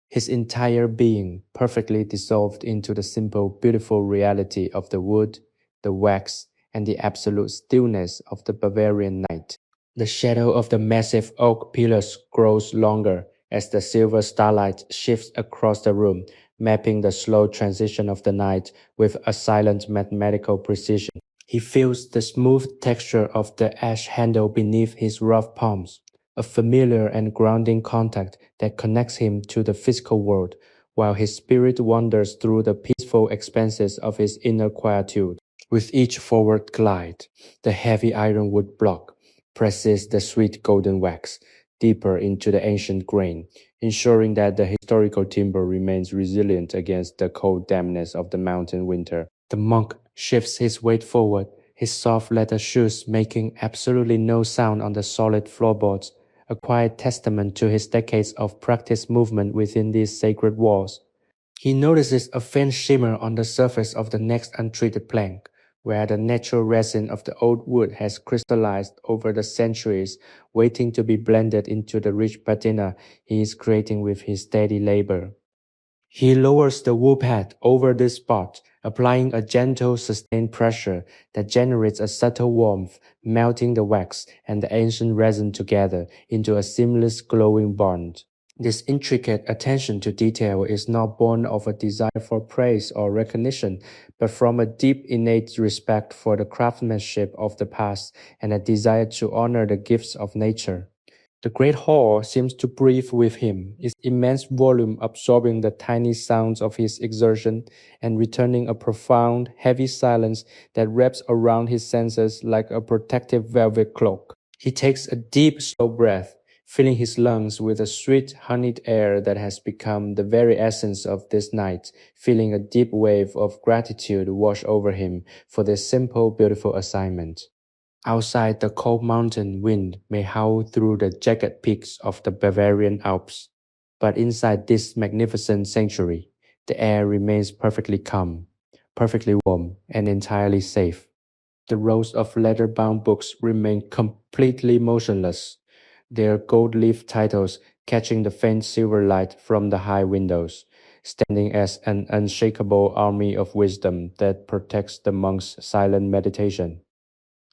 [SPEAKER 1] his entire being perfectly dissolved into the simple, beautiful reality of the wood, the wax, and the absolute stillness of the Bavarian night. The shadow of the massive oak pillars grows longer as the silver starlight shifts across the room, mapping the slow transition of the night with a silent mathematical precision. He feels the smooth texture of the ash handle beneath his rough palms, a familiar and grounding contact that connects him to the physical world, while his spirit wanders through the peaceful expanses of his inner quietude. With each forward glide, the heavy ironwood block presses the sweet golden wax deeper into the ancient grain, ensuring that the historical timber remains resilient against the cold dampness of the mountain winter. The monk shifts his weight forward, his soft leather shoes making absolutely no sound on the solid floorboards, a quiet testament to his decades of practice movement within these sacred walls. He notices a faint shimmer on the surface of the next untreated plank, where the natural resin of the old wood has crystallized over the centuries, waiting to be blended into the rich patina he is creating with his steady labor. He lowers the wool pad over this spot, applying a gentle, sustained pressure that generates a subtle warmth, melting the wax and the ancient resin together into a seamless, glowing bond. This intricate attention to detail is not born of a desire for praise or recognition, but from a deep innate respect for the craftsmanship of the past and a desire to honor the gifts of nature. The great hall seems to breathe with him, its immense volume absorbing the tiny sounds of his exertion and returning a profound, heavy silence that wraps around his senses like a protective velvet cloak. He takes a deep, slow breath, filling his lungs with a sweet, honeyed air that has become the very essence of this night, feeling a deep wave of gratitude wash over him for this simple, beautiful assignment. Outside, the cold mountain wind may howl through the jagged peaks of the Bavarian Alps, but inside this magnificent sanctuary, the air remains perfectly calm, perfectly warm, and entirely safe. The rows of leather-bound books remain completely motionless, their gold-leaf titles catching the faint silver light from the high windows, standing as an unshakable army of wisdom that protects the monk's silent meditation.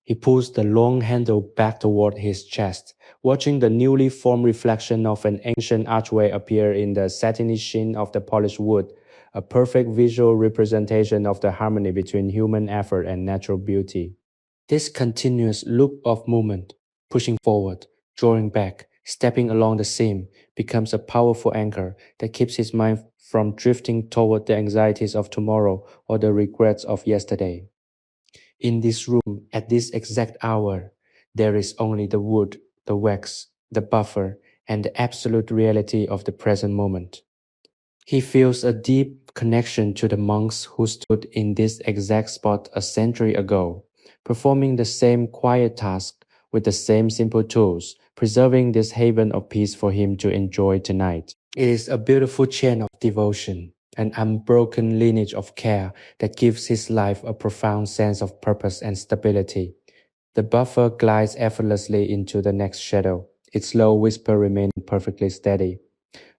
[SPEAKER 1] He pulls the long handle back toward his chest, watching the newly formed reflection of an ancient archway appear in the satiny sheen of the polished wood, a perfect visual representation of the harmony between human effort and natural beauty. This continuous loop of movement, pushing forward, drawing back, stepping along the seam, becomes a powerful anchor that keeps his mind from drifting toward the anxieties of tomorrow or the regrets of yesterday. In this room, at this exact hour, there is only the wood, the wax, the buffer, and the absolute reality of the present moment. He feels a deep connection to the monks who stood in this exact spot a century ago, performing the same quiet task with the same simple tools, preserving this haven of peace for him to enjoy tonight. It is a beautiful chain of devotion, an unbroken lineage of care that gives his life a profound sense of purpose and stability. The buffer glides effortlessly into the next shadow, its slow whisper remaining perfectly steady,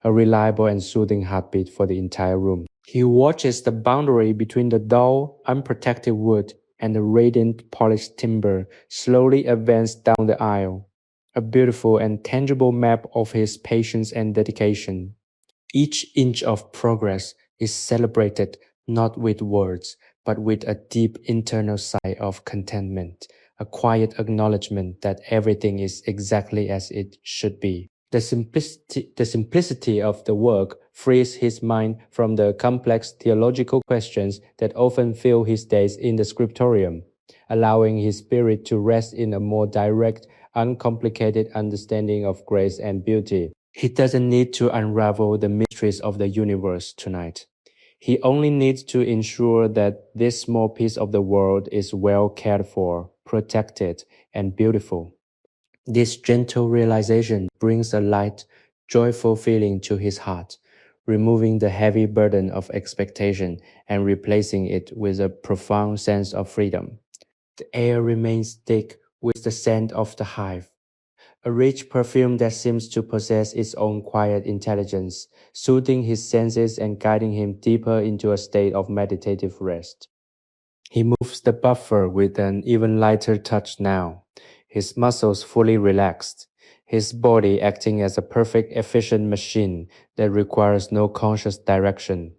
[SPEAKER 1] a reliable and soothing heartbeat for the entire room. He watches the boundary between the dull, unprotected wood and the radiant, polished timber slowly advance down the aisle, a beautiful and tangible map of his patience and dedication. Each inch of progress is celebrated not with words, but with a deep internal sigh of contentment, a quiet acknowledgement that everything is exactly as it should be. The simplicity of the work frees his mind from the complex theological questions that often fill his days in the scriptorium, allowing his spirit to rest in a more direct, uncomplicated understanding of grace and beauty. He doesn't need to unravel the mysteries of the universe tonight. He only needs to ensure that this small piece of the world is well cared for, protected, and beautiful. This gentle realization brings a light, joyful feeling to his heart, removing the heavy burden of expectation and replacing it with a profound sense of freedom. The air remains thick with the scent of the hive, a rich perfume that seems to possess its own quiet intelligence, soothing his senses and guiding him deeper into a state of meditative rest. He moves the buffer with an even lighter touch now, his muscles fully relaxed, his body acting as a perfect efficient machine that requires no conscious direction.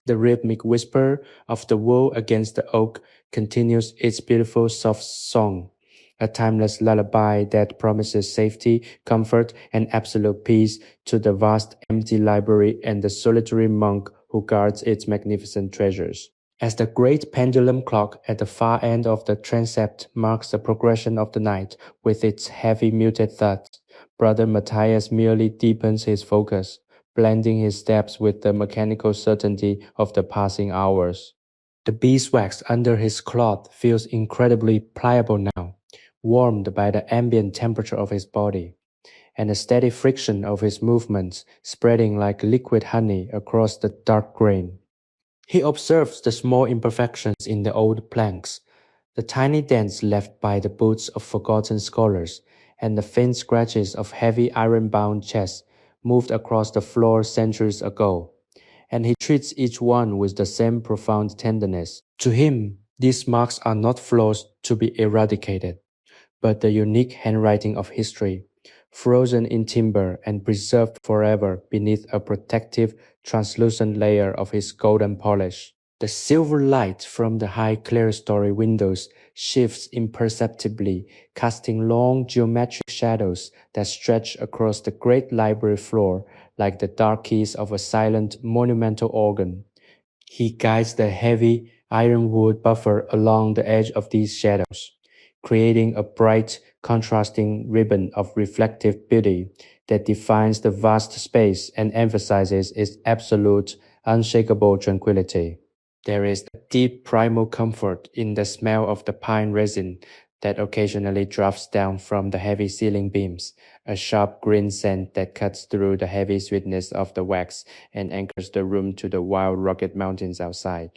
[SPEAKER 1] The rhythmic whisper of the wool against the oak continues its beautiful soft song, a timeless lullaby that promises safety, comfort, and absolute peace to the vast empty library and the solitary monk who guards its magnificent treasures. As the great pendulum clock at the far end of the transept marks the progression of the night with its heavy muted thuds, Brother Matthias merely deepens his focus, blending his steps with the mechanical certainty of the passing hours. The beeswax under his cloth feels incredibly pliable now, warmed by the ambient temperature of his body, and the steady friction of his movements spreading like liquid honey across the dark grain. He observes the small imperfections in the old planks, the tiny dents left by the boots of forgotten scholars, and the faint scratches of heavy iron-bound chests moved across the floor centuries ago, and he treats each one with the same profound tenderness. To him, these marks are not flaws to be eradicated, but the unique handwriting of history, frozen in timber and preserved forever beneath a protective, translucent layer of his golden polish. The silver light from the high clerestory windows shifts imperceptibly, casting long geometric shadows that stretch across the great library floor like the dark keys of a silent, monumental organ. He guides the heavy ironwood buffer along the edge of these shadows, creating a bright, contrasting ribbon of reflective beauty that defines the vast space and emphasizes its absolute, unshakable tranquility. There is a deep primal comfort in the smell of the pine resin that occasionally drafts down from the heavy ceiling beams, a sharp green scent that cuts through the heavy sweetness of the wax and anchors the room to the wild rugged mountains outside.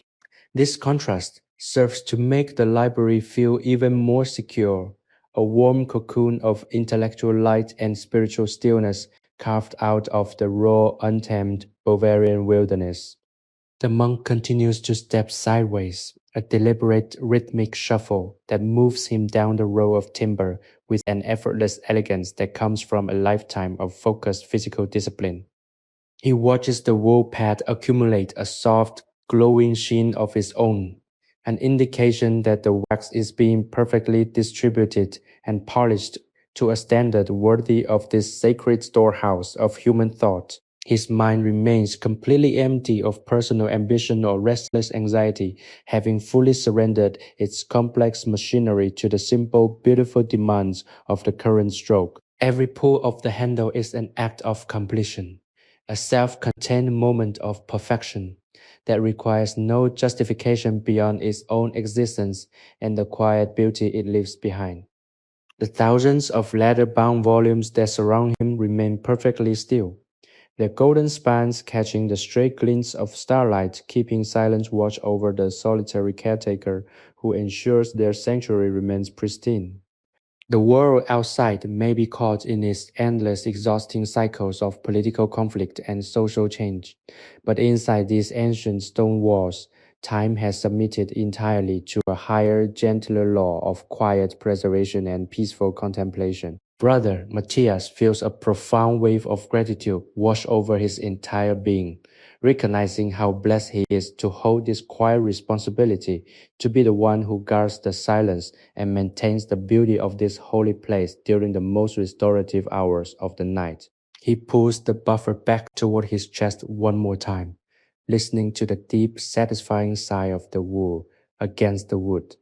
[SPEAKER 1] This contrast serves to make the library feel even more secure, a warm cocoon of intellectual light and spiritual stillness carved out of the raw, untamed Bavarian wilderness. The monk continues to step sideways, a deliberate rhythmic shuffle that moves him down the row of timber with an effortless elegance that comes from a lifetime of focused physical discipline. He watches the wool pad accumulate a soft, glowing sheen of its own, an indication that the wax is being perfectly distributed and polished to a standard worthy of this sacred storehouse of human thought. His mind remains completely empty of personal ambition or restless anxiety, having fully surrendered its complex machinery to the simple, beautiful demands of the current stroke. Every pull of the handle is an act of completion, a self-contained moment of perfection that requires no justification beyond its own existence and the quiet beauty it leaves behind. The thousands of leather-bound volumes that surround him remain perfectly still, their golden spans catching the stray glints of starlight, keeping silent watch over the solitary caretaker who ensures their sanctuary remains pristine. The world outside may be caught in its endless, exhausting cycles of political conflict and social change, but inside these ancient stone walls, time has submitted entirely to a higher, gentler law of quiet preservation and peaceful contemplation. Brother Matthias feels a profound wave of gratitude wash over his entire being, recognizing how blessed he is to hold this quiet responsibility, to be the one who guards the silence and maintains the beauty of this holy place during the most restorative hours of the night. He pulls the buffer back toward his chest one more time, listening to the deep, satisfying sigh of the wool against the wood,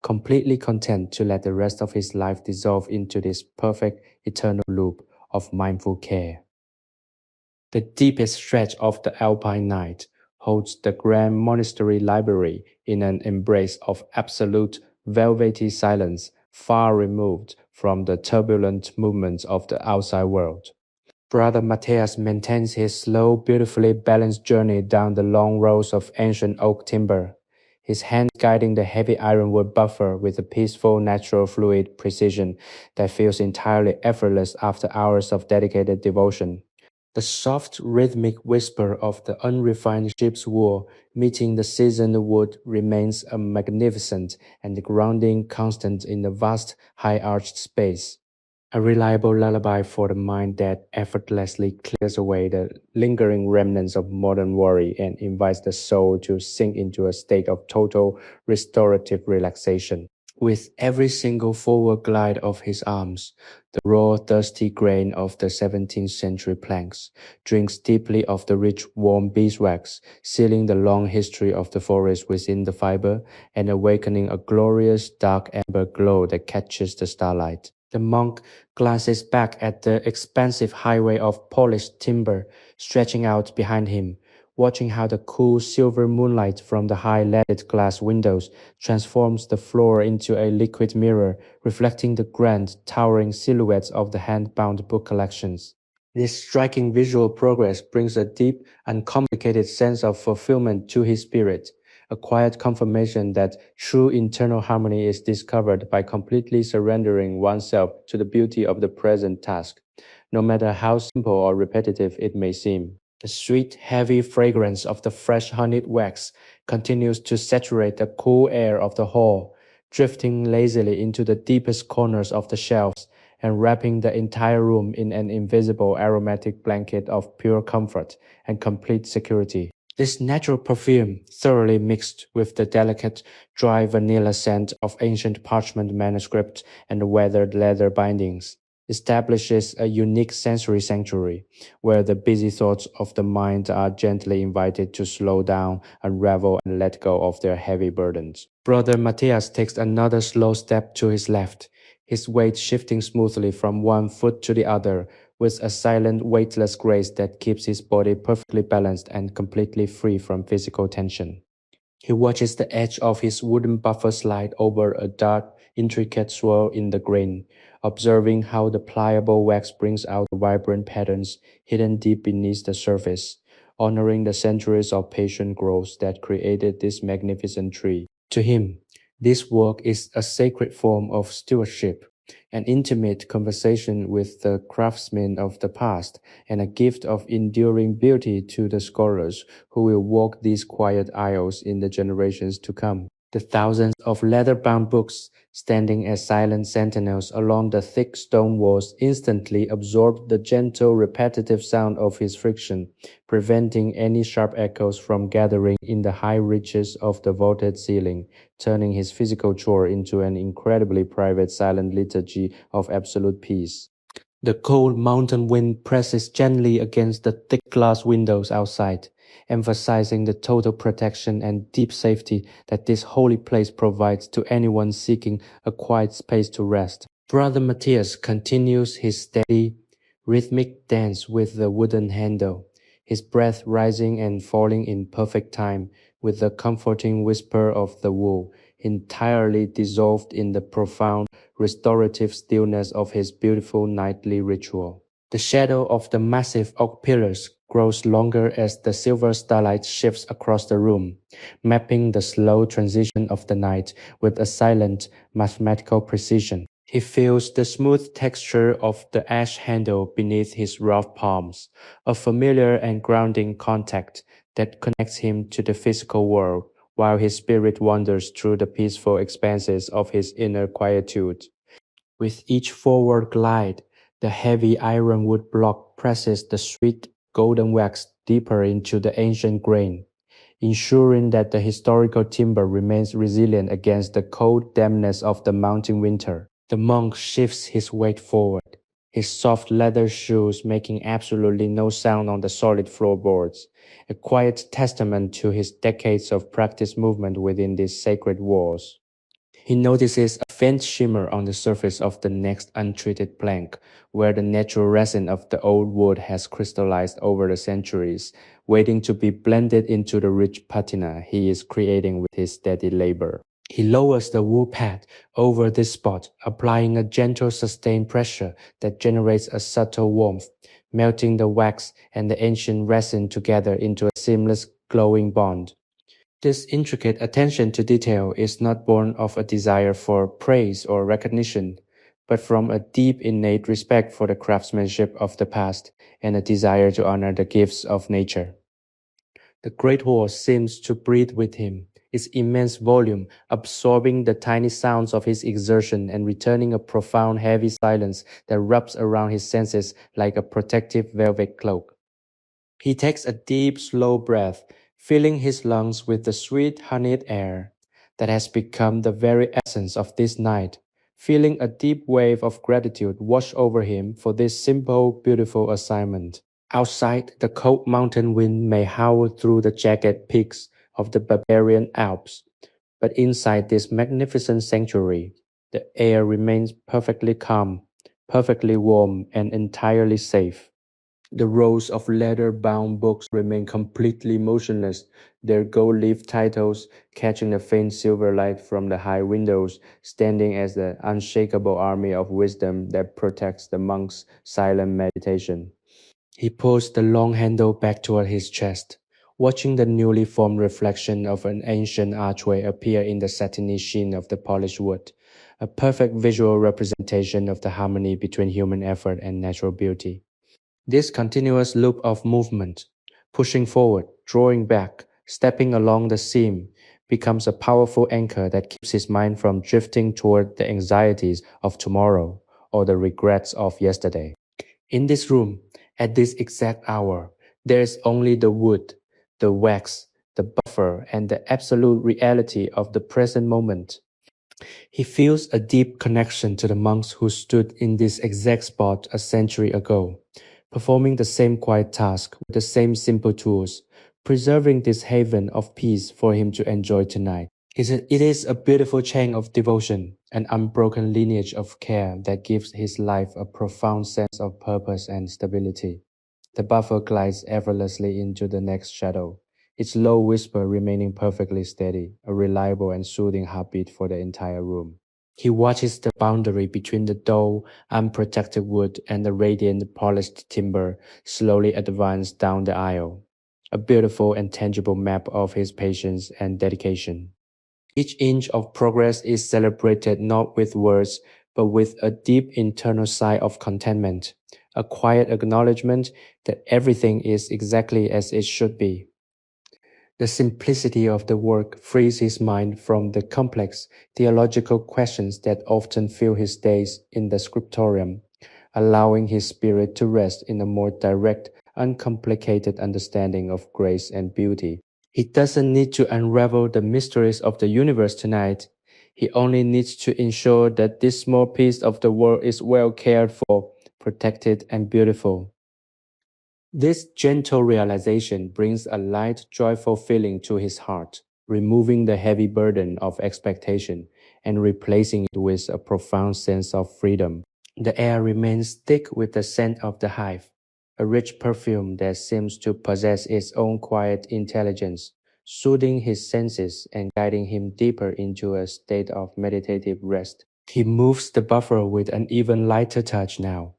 [SPEAKER 1] completely content to let the rest of his life dissolve into this perfect, eternal loop of mindful care. The deepest stretch of the Alpine night holds the grand monastery library in an embrace of absolute, velvety silence, far removed from the turbulent movements of the outside world. Brother Matthias maintains his slow, beautifully balanced journey down the long rows of ancient oak timber, his hands guiding the heavy ironwood buffer with a peaceful, natural, fluid precision that feels entirely effortless after hours of dedicated devotion. The soft, rhythmic whisper of the unrefined sheep's wool meeting the seasoned wood remains a magnificent and grounding constant in the vast, high-arched space. A reliable lullaby for the mind that effortlessly clears away the lingering remnants of modern worry and invites the soul to sink into a state of total restorative relaxation. With every single forward glide of his arms, the raw, thirsty grain of the 17th century planks drinks deeply of the rich, warm beeswax, sealing the long history of the forest within the fiber and awakening a glorious, dark amber glow that catches the starlight. The monk glances back at the expansive highway of polished timber stretching out behind him, watching how the cool silver moonlight from the high leaded glass windows transforms the floor into a liquid mirror, reflecting the grand, towering silhouettes of the hand-bound book collections. This striking visual progress brings a deep, uncomplicated sense of fulfillment to his spirit, a quiet confirmation that true internal harmony is discovered by completely surrendering oneself to the beauty of the present task, no matter how simple or repetitive it may seem. The sweet, heavy fragrance of the fresh honeyed wax continues to saturate the cool air of the hall, drifting lazily into the deepest corners of the shelves and wrapping the entire room in an invisible aromatic blanket of pure comfort and complete security. This natural perfume, thoroughly mixed with the delicate, dry vanilla scent of ancient parchment manuscript and weathered leather bindings, establishes a unique sensory sanctuary where the busy thoughts of the mind are gently invited to slow down, unravel, and let go of their heavy burdens. Brother Matthias takes another slow step to his left, his weight shifting smoothly from one foot to the other with a silent, weightless grace that keeps his body perfectly balanced and completely free from physical tension. He watches the edge of his wooden buffer slide over a dark, intricate swirl in the grain, observing how the pliable wax brings out the vibrant patterns hidden deep beneath the surface, honoring the centuries of patient growth that created this magnificent tree. To him, this work is a sacred form of stewardship, an intimate conversation with the craftsmen of the past, and a gift of enduring beauty to the scholars who will walk these quiet aisles in the generations to come. The thousands of leather-bound books standing as silent sentinels along the thick stone walls instantly absorbed the gentle, repetitive sound of his friction, preventing any sharp echoes from gathering in the high reaches of the vaulted ceiling, turning his physical chore into an incredibly private, silent liturgy of absolute peace. The cold mountain wind presses gently against the thick glass windows outside, emphasizing the total protection and deep safety that this holy place provides to anyone seeking a quiet space to rest. Brother Matthias continues his steady, rhythmic dance with the wooden handle, his breath rising and falling in perfect time with the comforting whisper of the wool, entirely dissolved in the profound, restorative stillness of his beautiful nightly ritual. The shadow of the massive oak pillars grows longer as the silver starlight shifts across the room, mapping the slow transition of the night with a silent, mathematical precision. He feels the smooth texture of the ash handle beneath his rough palms, a familiar and grounding contact that connects him to the physical world, while his spirit wanders through the peaceful expanses of his inner quietude. With each forward glide, the heavy ironwood block presses the sweet golden wax deeper into the ancient grain, ensuring that the historical timber remains resilient against the cold dampness of the mountain winter. The monk shifts his weight forward, his soft leather shoes making absolutely no sound on the solid floorboards, a quiet testament to his decades of practice movement within these sacred walls. He notices a faint shimmer on the surface of the next untreated plank, where the natural resin of the old wood has crystallized over the centuries, waiting to be blended into the rich patina he is creating with his steady labor. He lowers the wool pad over this spot, applying a gentle sustained pressure that generates a subtle warmth, melting the wax and the ancient resin together into a seamless glowing bond. This intricate attention to detail is not born of a desire for praise or recognition, but from a deep innate respect for the craftsmanship of the past and a desire to honor the gifts of nature. The great hall seems to breathe with him, its immense volume absorbing the tiny sounds of his exertion and returning a profound heavy silence that wraps around his senses like a protective velvet cloak. He takes a deep, slow breath, filling his lungs with the sweet, honeyed air that has become the very essence of this night, feeling a deep wave of gratitude wash over him for this simple, beautiful assignment. Outside, the cold mountain wind may howl through the jagged peaks of the Bavarian Alps, but inside this magnificent sanctuary, the air remains perfectly calm, perfectly warm, and entirely safe. The rows of leather-bound books remain completely motionless, their gold-leaf titles catching the faint silver light from the high windows, standing as the unshakable army of wisdom that protects the monk's silent meditation. He pushed the long handle back toward his chest, watching the newly formed reflection of an ancient archway appear in the satiny sheen of the polished wood, a perfect visual representation of the harmony between human effort and natural beauty. This continuous loop of movement, pushing forward, drawing back, stepping along the seam, becomes a powerful anchor that keeps his mind from drifting toward the anxieties of tomorrow or the regrets of yesterday. In this room, at this exact hour, there is only the wood, the wax, the buffer, and the absolute reality of the present moment. He feels a deep connection to the monks who stood in this exact spot a century ago, performing the same quiet task with the same simple tools, preserving this haven of peace for him to enjoy tonight. It is a beautiful chain of devotion, an unbroken lineage of care that gives his life a profound sense of purpose and stability. The buffer glides effortlessly into the next shadow, its low whisper remaining perfectly steady, a reliable and soothing heartbeat for the entire room. He watches the boundary between the dull, unprotected wood and the radiant, polished timber slowly advance down the aisle, a beautiful and tangible map of his patience and dedication. Each inch of progress is celebrated not with words, but with a deep internal sigh of contentment, a quiet acknowledgement that everything is exactly as it should be. The simplicity of the work frees his mind from the complex theological questions that often fill his days in the scriptorium, allowing his spirit to rest in a more direct, uncomplicated understanding of grace and beauty. He doesn't need to unravel the mysteries of the universe tonight. He only needs to ensure that this small piece of the world is well cared for, protected, and beautiful. This gentle realization brings a light, joyful feeling to his heart, removing the heavy burden of expectation and replacing it with a profound sense of freedom. The air remains thick with the scent of the hive, a rich perfume that seems to possess its own quiet intelligence, soothing his senses and guiding him deeper into a state of meditative rest. He moves the buffer with an even lighter touch now,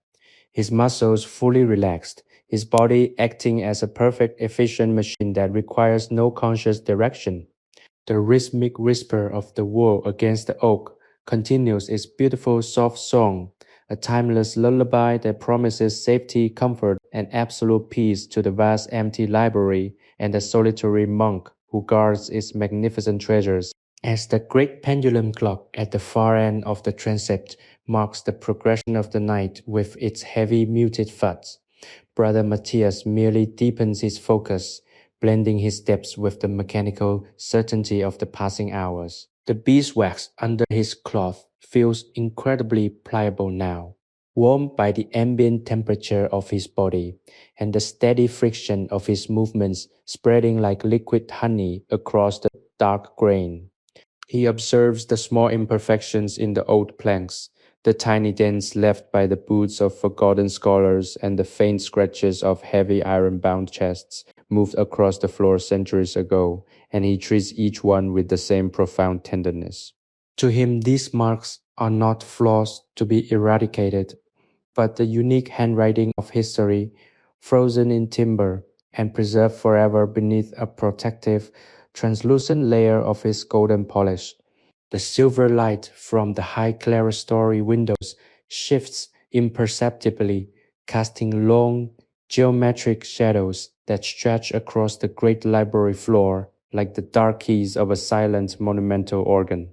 [SPEAKER 1] his muscles fully relaxed, his body acting as a perfect, efficient machine that requires no conscious direction. The rhythmic whisper of the wool against the oak continues its beautiful soft song, a timeless lullaby that promises safety, comfort, and absolute peace to the vast empty library and the solitary monk who guards its magnificent treasures. As the great pendulum clock at the far end of the transept marks the progression of the night with its heavy muted thuds, Brother Matthias merely deepens his focus, blending his steps with the mechanical certainty of the passing hours. The beeswax under his cloth feels incredibly pliable now, warmed by the ambient temperature of his body and the steady friction of his movements spreading like liquid honey across the dark grain. He observes the small imperfections in the old planks, the tiny dents left by the boots of forgotten scholars, and the faint scratches of heavy iron-bound chests moved across the floor centuries ago, and he treats each one with the same profound tenderness. To him, these marks are not flaws to be eradicated, but the unique handwriting of history, frozen in timber and preserved forever beneath a protective, translucent layer of his golden polish. The silver light from the high clerestory windows shifts imperceptibly, casting long, geometric shadows that stretch across the great library floor like the dark keys of a silent monumental organ.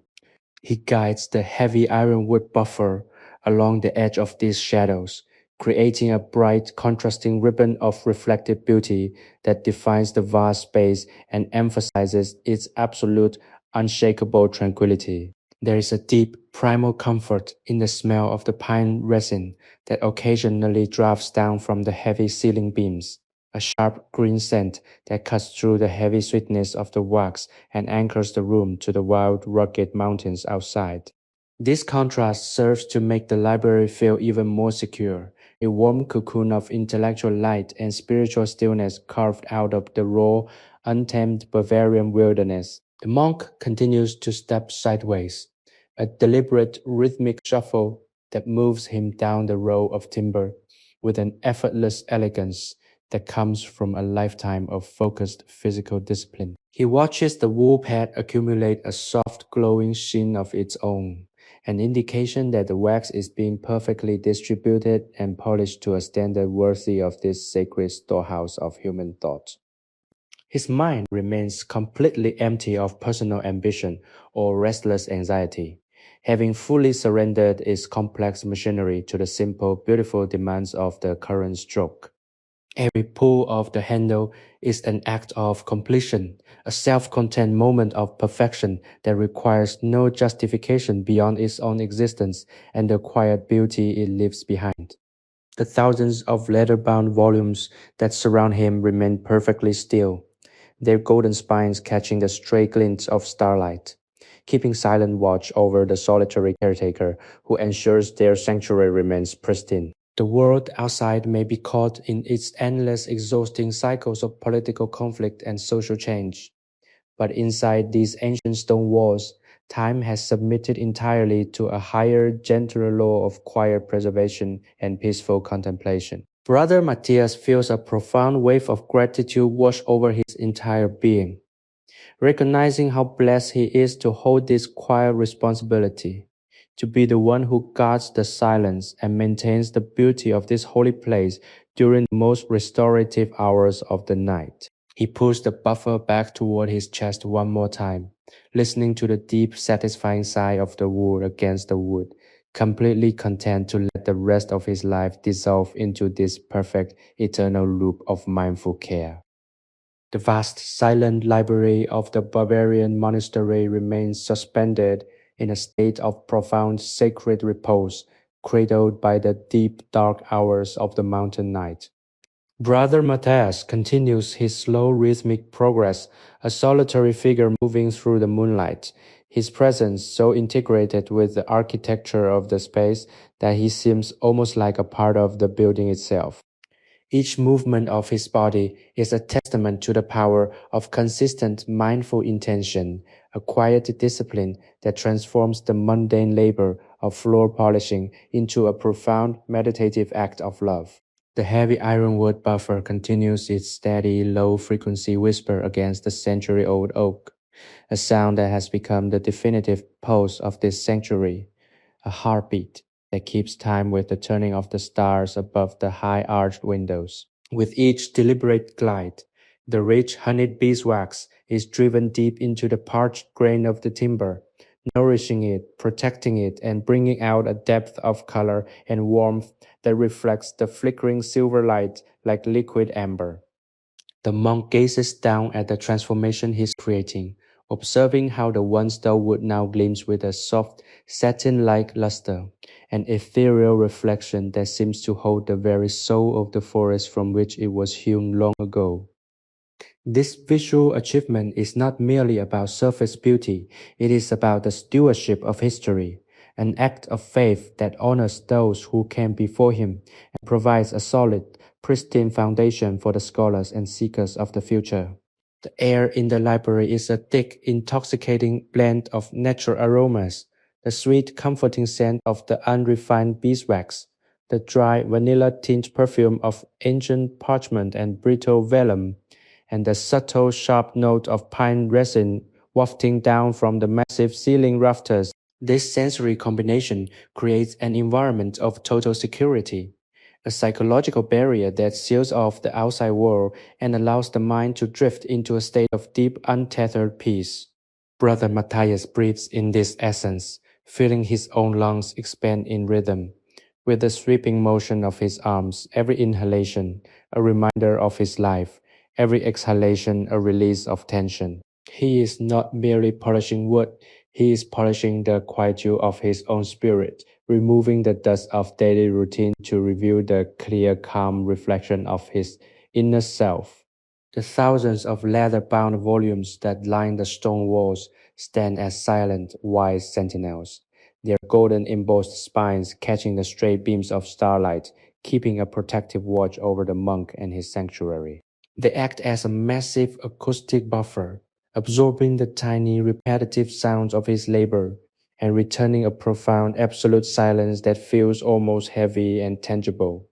[SPEAKER 1] He guides the heavy ironwood buffer along the edge of these shadows, creating a bright, contrasting ribbon of reflective beauty that defines the vast space and emphasizes its absolute, unshakable tranquility. There is a deep, primal comfort in the smell of the pine resin that occasionally drafts down from the heavy ceiling beams, a sharp green scent that cuts through the heavy sweetness of the wax and anchors the room to the wild, rugged mountains outside. This contrast serves to make the library feel even more secure, a warm cocoon of intellectual light and spiritual stillness carved out of the raw, untamed Bavarian wilderness. The monk continues to step sideways, a deliberate rhythmic shuffle that moves him down the row of timber with an effortless elegance that comes from a lifetime of focused physical discipline. He watches the wool pad accumulate a soft glowing sheen of its own, an indication that the wax is being perfectly distributed and polished to a standard worthy of this sacred storehouse of human thought. His mind remains completely empty of personal ambition or restless anxiety, having fully surrendered its complex machinery to the simple, beautiful demands of the current stroke. Every pull of the handle is an act of completion, a self-contained moment of perfection that requires no justification beyond its own existence and the quiet beauty it leaves behind. The thousands of leather-bound volumes that surround him remain perfectly still, their golden spines catching the stray glints of starlight, keeping silent watch over the solitary caretaker who ensures their sanctuary remains pristine. The world outside may be caught in its endless, exhausting cycles of political conflict and social change. But inside these ancient stone walls, time has submitted entirely to a higher, gentler law of quiet preservation and peaceful contemplation. Brother Matthias feels a profound wave of gratitude wash over his entire being, recognizing how blessed he is to hold this quiet responsibility, to be the one who guards the silence and maintains the beauty of this holy place during the most restorative hours of the night. He pulls the buffer back toward his chest one more time, listening to the deep, satisfying sigh of the wood against the wood, completely content to let the rest of his life dissolve into this perfect, eternal loop of mindful care. The vast, silent library of the Bavarian monastery remains suspended in a state of profound sacred repose, cradled by the deep, dark hours of the mountain night. Brother Matthias continues his slow rhythmic progress, a solitary figure moving through the moonlight, his presence so integrated with the architecture of the space that he seems almost like a part of the building itself. Each movement of his body is a testament to the power of consistent mindful intention, a quiet discipline that transforms the mundane labor of floor polishing into a profound meditative act of love. The heavy ironwood buffer continues its steady, low-frequency whisper against the century-old oak, a sound that has become the definitive pulse of this sanctuary, a heartbeat that keeps time with the turning of the stars above the high arched windows. With each deliberate glide, the rich honeyed beeswax is driven deep into the parched grain of the timber, nourishing it, protecting it, and bringing out a depth of color and warmth that reflects the flickering silver light like liquid amber. The monk gazes down at the transformation he's creating, observing how the once dull wood now gleams with a soft, satin-like luster, an ethereal reflection that seems to hold the very soul of the forest from which it was hewn long ago. This visual achievement is not merely about surface beauty, it is about the stewardship of history, an act of faith that honors those who came before him and provides a solid, pristine foundation for the scholars and seekers of the future. The air in the library is a thick, intoxicating blend of natural aromas, the sweet, comforting scent of the unrefined beeswax, the dry, vanilla-tinged perfume of ancient parchment and brittle vellum, and the subtle, sharp note of pine resin wafting down from the massive ceiling rafters. This sensory combination creates an environment of total security, a psychological barrier that seals off the outside world and allows the mind to drift into a state of deep, untethered peace. Brother Matthias breathes in this essence, feeling his own lungs expand in rhythm. With the sweeping motion of his arms, every inhalation a reminder of his life, every exhalation a release of tension. He is not merely polishing wood, he is polishing the quietude of his own spirit, removing the dust of daily routine to reveal the clear, calm reflection of his inner self. The thousands of leather-bound volumes that line the stone walls stand as silent, wise sentinels, their golden embossed spines catching the stray beams of starlight, keeping a protective watch over the monk and his sanctuary. They act as a massive acoustic buffer, absorbing the tiny repetitive sounds of his labor and returning a profound absolute silence that feels almost heavy and tangible.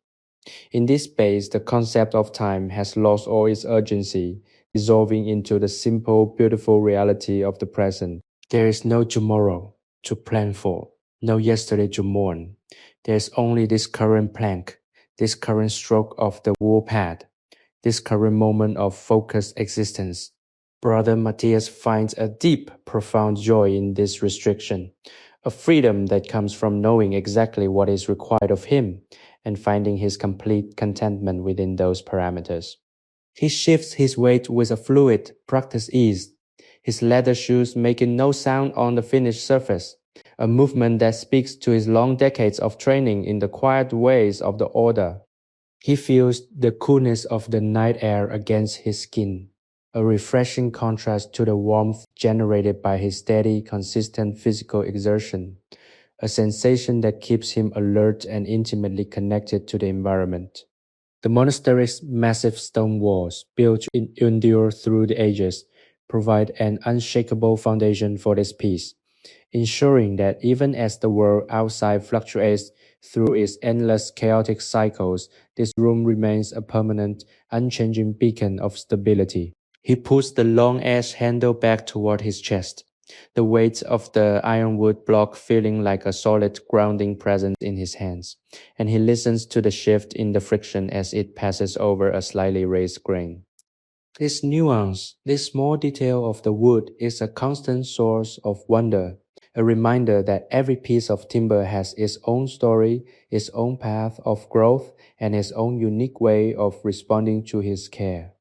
[SPEAKER 1] In this space, the concept of time has lost all its urgency, dissolving into the simple, beautiful reality of the present. There is no tomorrow to plan for, no yesterday to mourn. There is only this current plank, this current stroke of the wool pad, this current moment of focused existence. Brother Matthias finds a deep, profound joy in this restriction, a freedom that comes from knowing exactly what is required of him and finding his complete contentment within those parameters. He shifts his weight with a fluid, practiced ease, his leather shoes making no sound on the finished surface, a movement that speaks to his long decades of training in the quiet ways of the order. He feels the coolness of the night air against his skin, a refreshing contrast to the warmth generated by his steady, consistent physical exertion, a sensation that keeps him alert and intimately connected to the environment. The monastery's massive stone walls, built to endure through the ages, provide an unshakable foundation for this peace, ensuring that even as the world outside fluctuates through its endless chaotic cycles, this room remains a permanent, unchanging beacon of stability. He pulls the long-edged handle back toward his chest, the weight of the ironwood block feeling like a solid grounding presence in his hands, and he listens to the shift in the friction as it passes over a slightly raised grain. This nuance, this small detail of the wood is a constant source of wonder, a reminder that every piece of timber has its own story, its own path of growth, and its own unique way of responding to his care.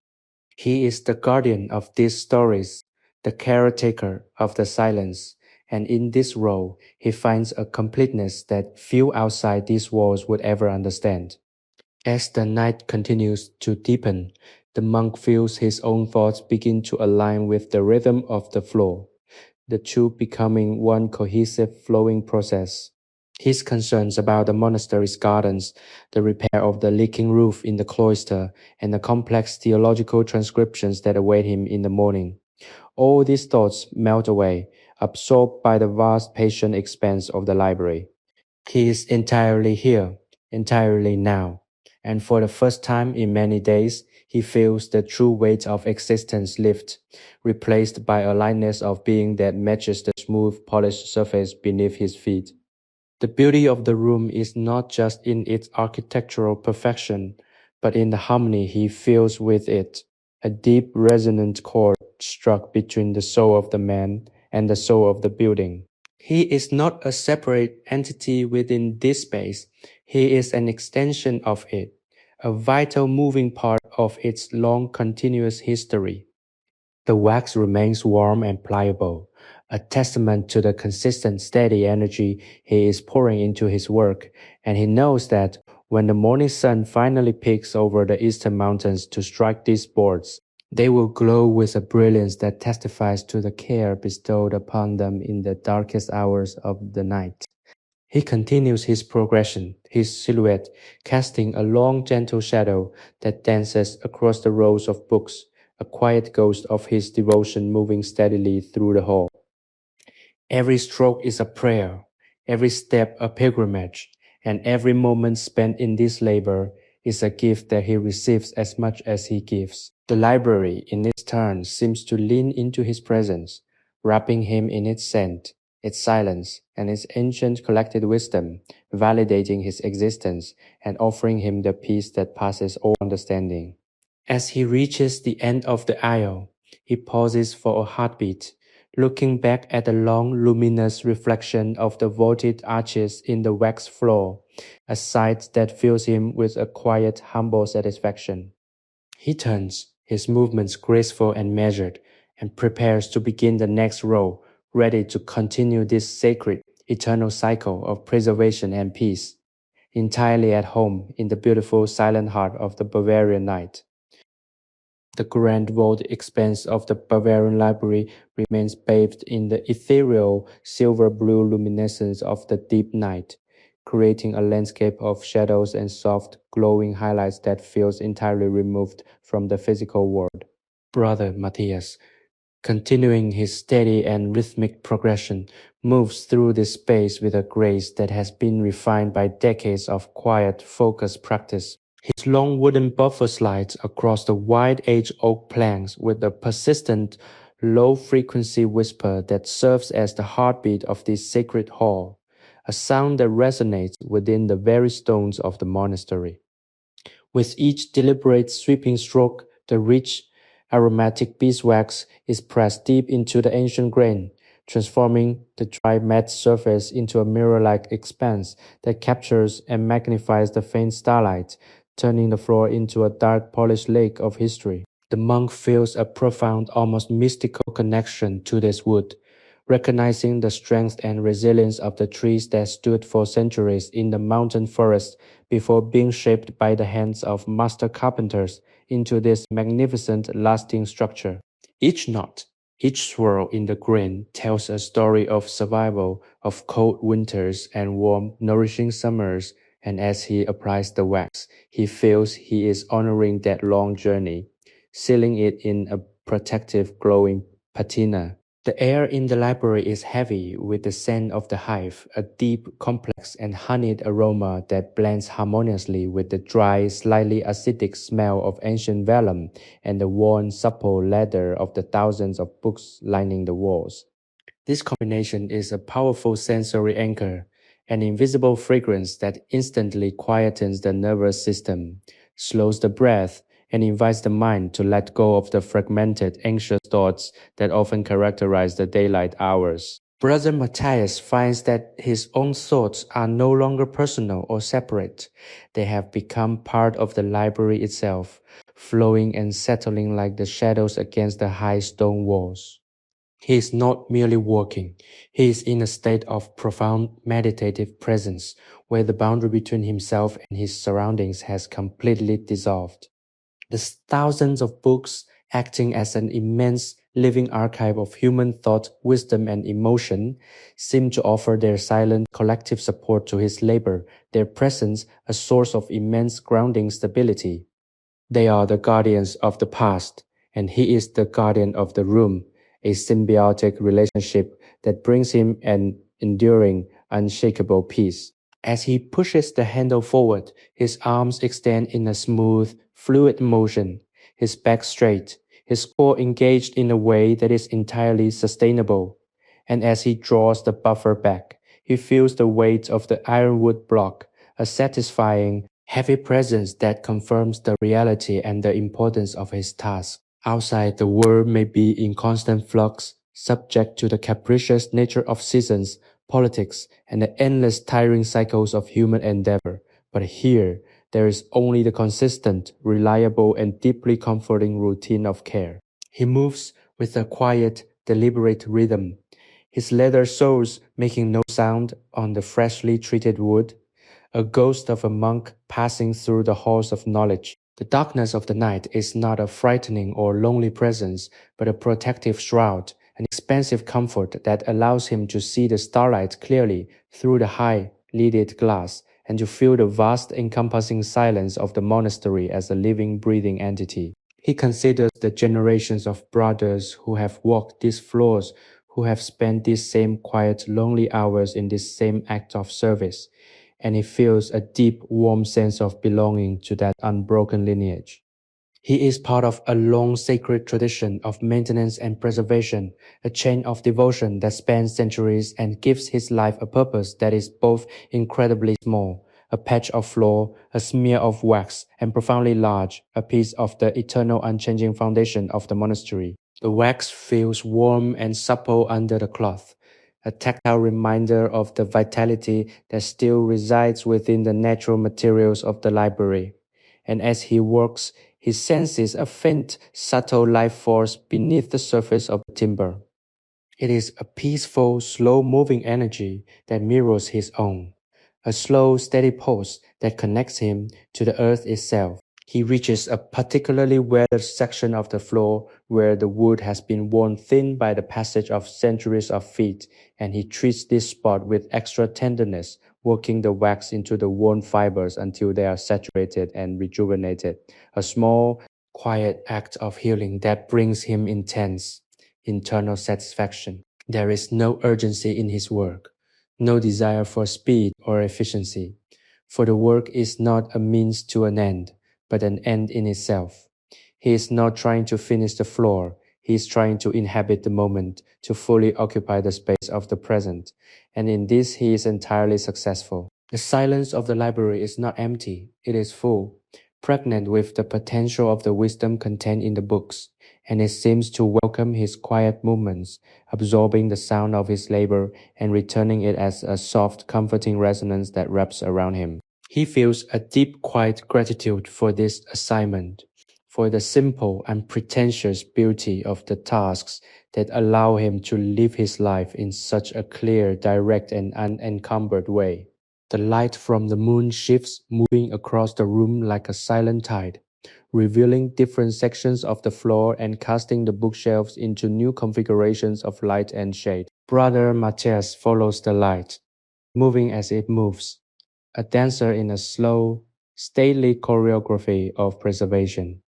[SPEAKER 1] He is the guardian of these stories, the caretaker of the silence, and in this role, he finds a completeness that few outside these walls would ever understand. As the night continues to deepen, the monk feels his own thoughts begin to align with the rhythm of the floor, the two becoming one cohesive flowing process. His concerns about the monastery's gardens, the repair of the leaking roof in the cloister, and the complex theological transcriptions that await him in the morning. All these thoughts melt away, absorbed by the vast patient expanse of the library. He is entirely here, entirely now, and for the first time in many days, he feels the true weight of existence lift, replaced by a lightness of being that matches the smooth, polished surface beneath his feet. The beauty of the room is not just in its architectural perfection, but in the harmony he feels with it, a deep, resonant chord struck between the soul of the man and the soul of the building. He is not a separate entity within this space. He is an extension of it, a vital moving part of its long continuous history. The wax remains warm and pliable, a testament to the consistent, steady energy he is pouring into his work, and he knows that when the morning sun finally peeks over the eastern mountains to strike these boards, they will glow with a brilliance that testifies to the care bestowed upon them in the darkest hours of the night. He continues his progression, his silhouette casting a long gentle shadow that dances across the rows of books, a quiet ghost of his devotion moving steadily through the hall. Every stroke is a prayer, every step a pilgrimage, and every moment spent in this labor is a gift that he receives as much as he gives. The library, in its turn, seems to lean into his presence, wrapping him in its scent, its silence, and its ancient collected wisdom, validating his existence and offering him the peace that passes all understanding. As he reaches the end of the aisle, he pauses for a heartbeat, looking back at the long, luminous reflection of the vaulted arches in the wax floor, a sight that fills him with a quiet, humble satisfaction. He turns, his movements graceful and measured, and prepares to begin the next row, ready to continue this sacred, eternal cycle of preservation and peace, entirely at home in the beautiful, silent heart of the Bavarian night. The grand vaulted expanse of the Bavarian Library remains bathed in the ethereal silver-blue luminescence of the deep night, creating a landscape of shadows and soft, glowing highlights that feels entirely removed from the physical world. Brother Matthias, continuing his steady and rhythmic progression, moves through this space with a grace that has been refined by decades of quiet, focused practice. His long wooden buffer slides across the wide-edged oak planks with a persistent, low-frequency whisper that serves as the heartbeat of this sacred hall, a sound that resonates within the very stones of the monastery. With each deliberate sweeping stroke, the rich, aromatic beeswax is pressed deep into the ancient grain, transforming the dry matte surface into a mirror-like expanse that captures and magnifies the faint starlight, turning the floor into a dark polished lake of history. The monk feels a profound, almost mystical connection to this wood, recognizing the strength and resilience of the trees that stood for centuries in the mountain forest before being shaped by the hands of master carpenters into this magnificent, lasting structure. Each knot, each swirl in the grain tells a story of survival, of cold winters and warm, nourishing summers, and as he applies the wax, he feels he is honoring that long journey, sealing it in a protective, glowing patina. The air in the library is heavy with the scent of the hive, a deep, complex, and honeyed aroma that blends harmoniously with the dry, slightly acidic smell of ancient vellum and the worn, supple leather of the thousands of books lining the walls. This combination is a powerful sensory anchor, an invisible fragrance that instantly quietens the nervous system, slows the breath, and invites the mind to let go of the fragmented, anxious thoughts that often characterize the daylight hours. Brother Matthias finds that his own thoughts are no longer personal or separate. They have become part of the library itself, flowing and settling like the shadows against the high stone walls. He is not merely working, he is in a state of profound meditative presence where the boundary between himself and his surroundings has completely dissolved. The thousands of books, acting as an immense living archive of human thought, wisdom, and emotion, seem to offer their silent collective support to his labor, their presence a source of immense grounding stability. They are the guardians of the past, and he is the guardian of the room, a symbiotic relationship that brings him an enduring, unshakable peace. As he pushes the handle forward, his arms extend in a smooth, fluid motion, his back straight, his core engaged in a way that is entirely sustainable. And as he draws the buffer back, he feels the weight of the ironwood block, a satisfying, heavy presence that confirms the reality and the importance of his task. Outside, the world may be in constant flux, subject to the capricious nature of seasons, politics, and the endless tiring cycles of human endeavor. But here, there is only the consistent, reliable, and deeply comforting routine of care. He moves with a quiet, deliberate rhythm, his leather soles making no sound on the freshly treated wood, a ghost of a monk passing through the halls of knowledge. The darkness of the night is not a frightening or lonely presence, but a protective shroud, an expansive comfort that allows him to see the starlight clearly through the high, leaded glass, and to feel the vast encompassing silence of the monastery as a living, breathing entity. He considers the generations of brothers who have walked these floors, who have spent these same quiet, lonely hours in this same act of service, and he feels a deep, warm sense of belonging to that unbroken lineage. He is part of a long sacred tradition of maintenance and preservation, a chain of devotion that spans centuries and gives his life a purpose that is both incredibly small, a patch of floor, a smear of wax, and profoundly large, a piece of the eternal unchanging foundation of the monastery. The wax feels warm and supple under the cloth, a tactile reminder of the vitality that still resides within the natural materials of the library. And as he works, he senses a faint, subtle life force beneath the surface of the timber. It is a peaceful, slow-moving energy that mirrors his own, a slow, steady pulse that connects him to the earth itself. He reaches a particularly weathered section of the floor where the wood has been worn thin by the passage of centuries of feet, and he treats this spot with extra tenderness, working the wax into the worn fibers until they are saturated and rejuvenated. A small, quiet act of healing that brings him intense, internal satisfaction. There is no urgency in his work, no desire for speed or efficiency, for the work is not a means to an end, but an end in itself. He is not trying to finish the floor, he is trying to inhabit the moment, to fully occupy the space of the present, and in this he is entirely successful. The silence of the library is not empty, it is full, pregnant with the potential of the wisdom contained in the books, and it seems to welcome his quiet movements, absorbing the sound of his labor and returning it as a soft, comforting resonance that wraps around him. He feels a deep, quiet gratitude for this assignment, for the simple, unpretentious beauty of the tasks that allow him to live his life in such a clear, direct, and unencumbered way. The light from the moon shifts, moving across the room like a silent tide, revealing different sections of the floor and casting the bookshelves into new configurations of light and shade. Brother Matthias follows the light, moving as it moves, a dancer in a slow, stately choreography of preservation.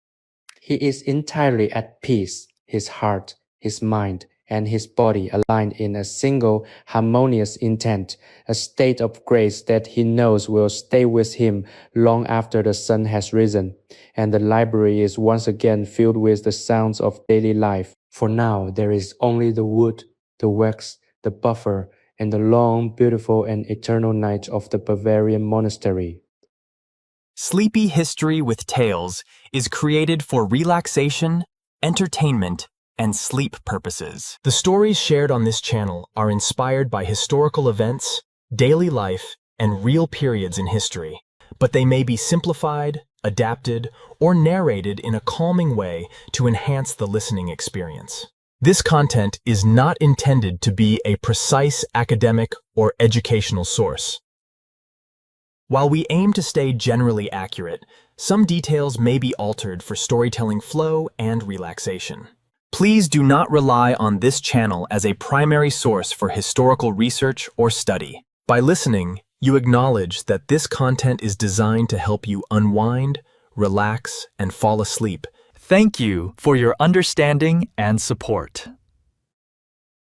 [SPEAKER 1] He is entirely at peace, his heart, his mind, and his body aligned in a single harmonious intent, a state of grace that he knows will stay with him long after the sun has risen, and the library is once again filled with the sounds of daily life. For now there is only the wood, the wax, the buffer, and the long, beautiful, and eternal night of the Bavarian Monastery.
[SPEAKER 2] Sleepy History with Tales is created for relaxation, entertainment, and sleep purposes. The stories shared on this channel are inspired by historical events, daily life, and real periods in history, but they may be simplified, adapted, or narrated in a calming way to enhance the listening experience. This content is not intended to be a precise academic or educational source. While we aim to stay generally accurate, some details may be altered for storytelling flow and relaxation. Please do not rely on this channel as a primary source for historical research or study. By listening, you acknowledge that this content is designed to help you unwind, relax, and fall asleep. Thank you for your understanding and support.